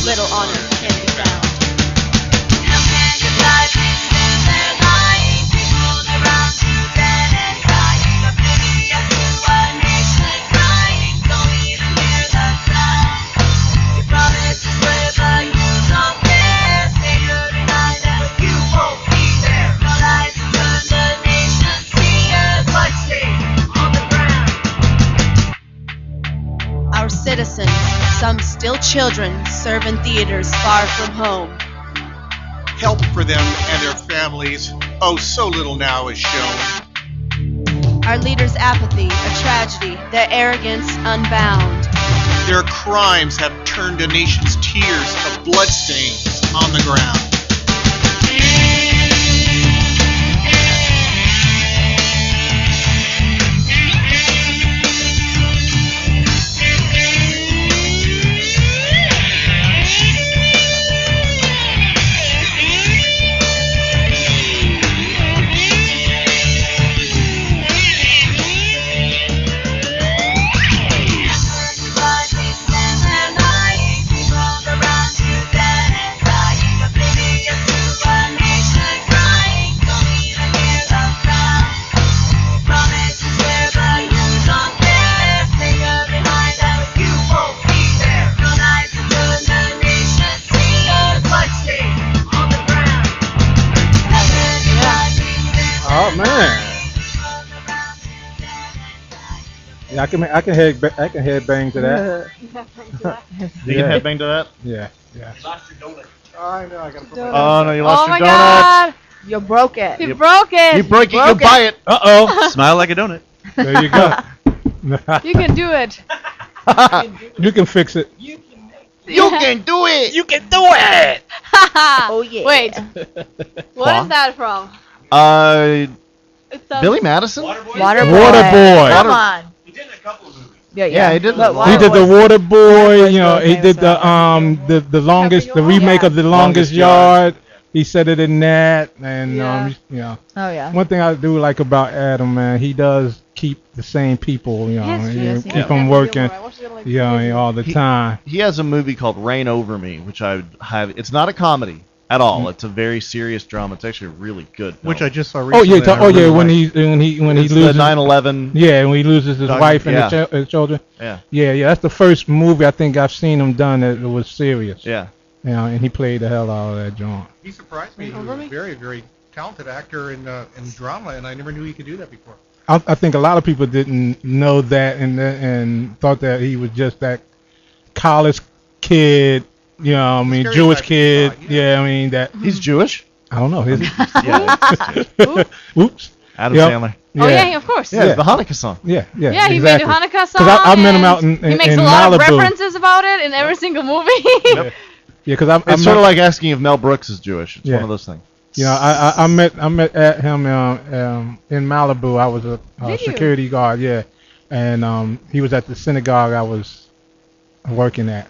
[SPEAKER 9] little honor can be found. Our citizens, some still children, serve in theaters far from home.
[SPEAKER 11] Help for them and their families, oh, so little now is shown.
[SPEAKER 9] Our leaders' apathy, a tragedy, their arrogance unbound.
[SPEAKER 11] Their crimes have turned a nation's tears to bloodstains on the ground.
[SPEAKER 2] Oh man. Yeah, I can headbang to that.
[SPEAKER 3] You can headbang to that?
[SPEAKER 2] Yeah, yeah.
[SPEAKER 6] Oh, I know. I got to put
[SPEAKER 3] Oh no, you lost
[SPEAKER 4] Oh
[SPEAKER 3] your
[SPEAKER 4] my
[SPEAKER 3] donut.
[SPEAKER 4] God! You broke it.
[SPEAKER 7] He broke it.
[SPEAKER 3] You broke it. You buy it.
[SPEAKER 2] Uh-oh.
[SPEAKER 8] Smile like a donut.
[SPEAKER 2] There you go.
[SPEAKER 7] You can do it.
[SPEAKER 2] You can fix it.
[SPEAKER 3] You can do it.
[SPEAKER 8] You can do it.
[SPEAKER 4] Oh yeah.
[SPEAKER 7] Wait. What is that from? It sounds-
[SPEAKER 3] Billy Madison?
[SPEAKER 2] Waterboy.
[SPEAKER 4] Come on.
[SPEAKER 8] He did in a couple of movies.
[SPEAKER 3] Yeah, he did.
[SPEAKER 2] He did the Waterboy. You know, he did the longest, the remake of the Longest Yard. He said it in that, and you know.
[SPEAKER 4] Oh yeah.
[SPEAKER 2] One thing I do like about Adam, man, he does keep the same people, you know,
[SPEAKER 4] Yes,
[SPEAKER 2] keep
[SPEAKER 4] yes.
[SPEAKER 2] them working, you know, all the time.
[SPEAKER 3] He has a movie called Reign Over Me, which I would have. It's not a comedy at all. It's a very serious drama. It's actually a really good film.
[SPEAKER 6] Which I just saw
[SPEAKER 2] Oh
[SPEAKER 6] recently.
[SPEAKER 2] yeah, when he
[SPEAKER 3] It's
[SPEAKER 2] loses
[SPEAKER 3] the 9/11.
[SPEAKER 2] Yeah, when he loses his wife and
[SPEAKER 3] yeah.
[SPEAKER 2] his children.
[SPEAKER 3] Yeah.
[SPEAKER 2] Yeah. That's the first movie I think I've seen him done that was serious.
[SPEAKER 3] Yeah.
[SPEAKER 2] You know, and he played the hell out of that joint.
[SPEAKER 6] He surprised me. He was a very, very talented actor in drama, and I never knew he could do that before.
[SPEAKER 2] I think a lot of people didn't know that and thought that he was just that college kid, you know, I mean, Jewish kid. Yeah, I mean that.
[SPEAKER 3] He's Jewish.
[SPEAKER 2] I don't know. Is he?
[SPEAKER 3] Yeah.
[SPEAKER 2] Oops.
[SPEAKER 3] Adam
[SPEAKER 2] Yep.
[SPEAKER 3] Sandler.
[SPEAKER 7] Oh yeah, of course.
[SPEAKER 3] Yeah, the Hanukkah song.
[SPEAKER 2] Yeah,
[SPEAKER 7] Yeah, he
[SPEAKER 2] exactly.
[SPEAKER 7] made the Hanukkah song.
[SPEAKER 2] 'Cause I met him
[SPEAKER 7] and
[SPEAKER 2] out in
[SPEAKER 7] he makes
[SPEAKER 2] in
[SPEAKER 7] a lot of
[SPEAKER 2] Malibu.
[SPEAKER 7] references about it in every single movie.
[SPEAKER 3] Yep.
[SPEAKER 2] Yeah, because I
[SPEAKER 3] It's sort of like asking if Mel Brooks is Jewish. It's
[SPEAKER 2] Yeah.
[SPEAKER 3] one of those things.
[SPEAKER 2] You know, I met at him in Malibu. I was a
[SPEAKER 7] Did you?
[SPEAKER 2] security guard, yeah, and he was at the synagogue I was working at,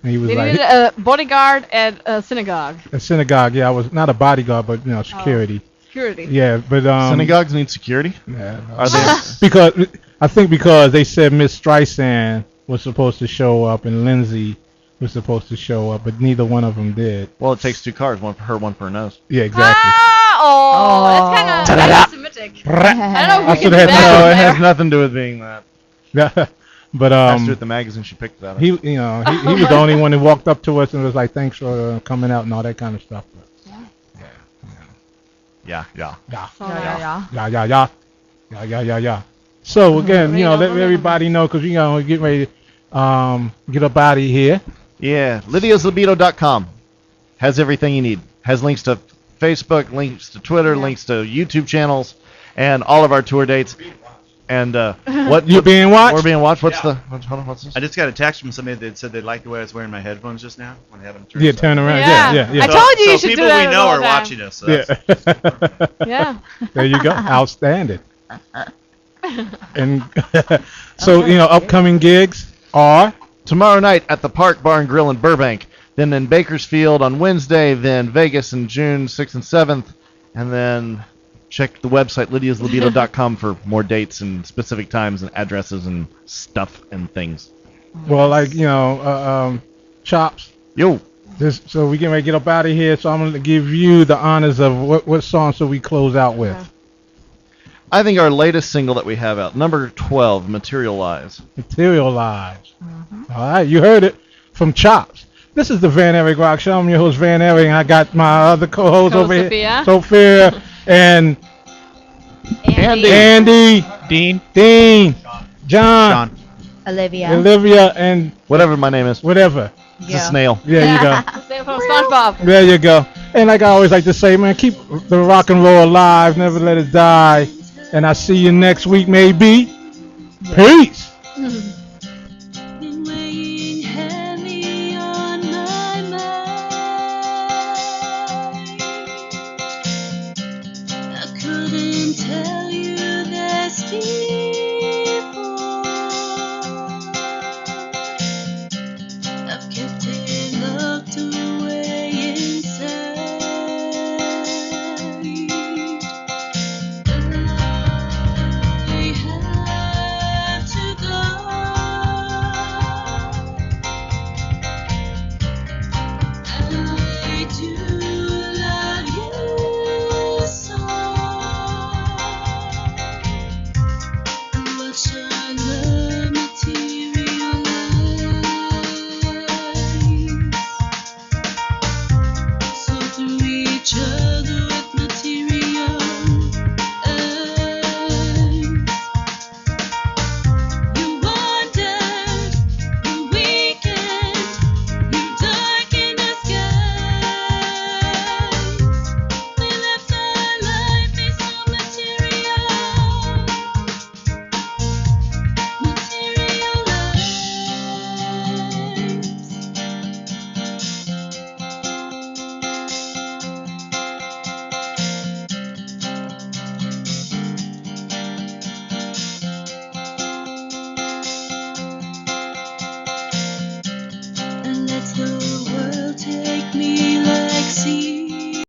[SPEAKER 2] and he was
[SPEAKER 7] They
[SPEAKER 2] like
[SPEAKER 7] needed a bodyguard at a synagogue.
[SPEAKER 2] a synagogue. Yeah, I was not a bodyguard, but you know, security.
[SPEAKER 7] Security.
[SPEAKER 2] Yeah, but
[SPEAKER 3] Synagogues need security.
[SPEAKER 2] Yeah,
[SPEAKER 3] Are they?
[SPEAKER 2] because they said Miss Streisand was supposed to show up and Lindsay was supposed to show up, but neither one of them did.
[SPEAKER 3] Well, it takes two cars, one for her, one for her nose.
[SPEAKER 2] Yeah, exactly.
[SPEAKER 7] That's kind of anti-Semitic. I don't know if we can do
[SPEAKER 3] No,
[SPEAKER 7] that.
[SPEAKER 3] it has nothing to do with being that.
[SPEAKER 2] Yeah, but
[SPEAKER 3] It has to do with the magazine she picked it out of.
[SPEAKER 2] he was the only one who walked up to us and was like, "Thanks for coming out" and all that kind of stuff. But,
[SPEAKER 3] Yeah.
[SPEAKER 2] yeah. So again, you know, let everybody know because we're getting ready to get up out of here.
[SPEAKER 3] Yeah, Livia'sLibido.com has everything you need. Has links to Facebook, links to Twitter, links to YouTube channels, and all of our tour dates. And what
[SPEAKER 2] You being watched?
[SPEAKER 3] We're being watched. What's what's this?
[SPEAKER 8] I just got a text from somebody that said they liked the way I was wearing my headphones just now when I had them turned.
[SPEAKER 2] Yeah, turn around. Yeah.
[SPEAKER 7] I told you you
[SPEAKER 8] so
[SPEAKER 7] should do
[SPEAKER 8] people
[SPEAKER 7] that
[SPEAKER 8] we know
[SPEAKER 7] all
[SPEAKER 8] are
[SPEAKER 7] the time.
[SPEAKER 8] watching us. So that's-
[SPEAKER 7] Yeah.
[SPEAKER 2] There you go. Outstanding. And so, you know, upcoming gigs are
[SPEAKER 3] Tomorrow night at the Park Bar and Grill in Burbank. then in Bakersfield on Wednesday, then Vegas in June 6th and 7th, and then check the website lydiaslibido.com for more dates and specific times and addresses and stuff and things.
[SPEAKER 2] Well, like, Chops.
[SPEAKER 3] Yo.
[SPEAKER 2] So we can get up out of here. So I'm going to give you the honors of what song should we close out with?
[SPEAKER 3] I think our latest single that we have out, number 12, Materialize.
[SPEAKER 2] Materialize. All right, you heard it from Chops. This is the Van Eric Rock Show. I'm your host, Van Eric, and I got my other co-host over here, Sophia, and Andy, Dean, John, Olivia, and
[SPEAKER 3] whatever my name is.
[SPEAKER 2] Whatever.
[SPEAKER 3] It's a snail.
[SPEAKER 2] There you go.
[SPEAKER 7] Snail from SpongeBob.
[SPEAKER 2] There you go. And like I always like to say, man, keep the rock and roll alive. Never let it die. And I'll see you next week, maybe. Peace.
[SPEAKER 9] Let's go.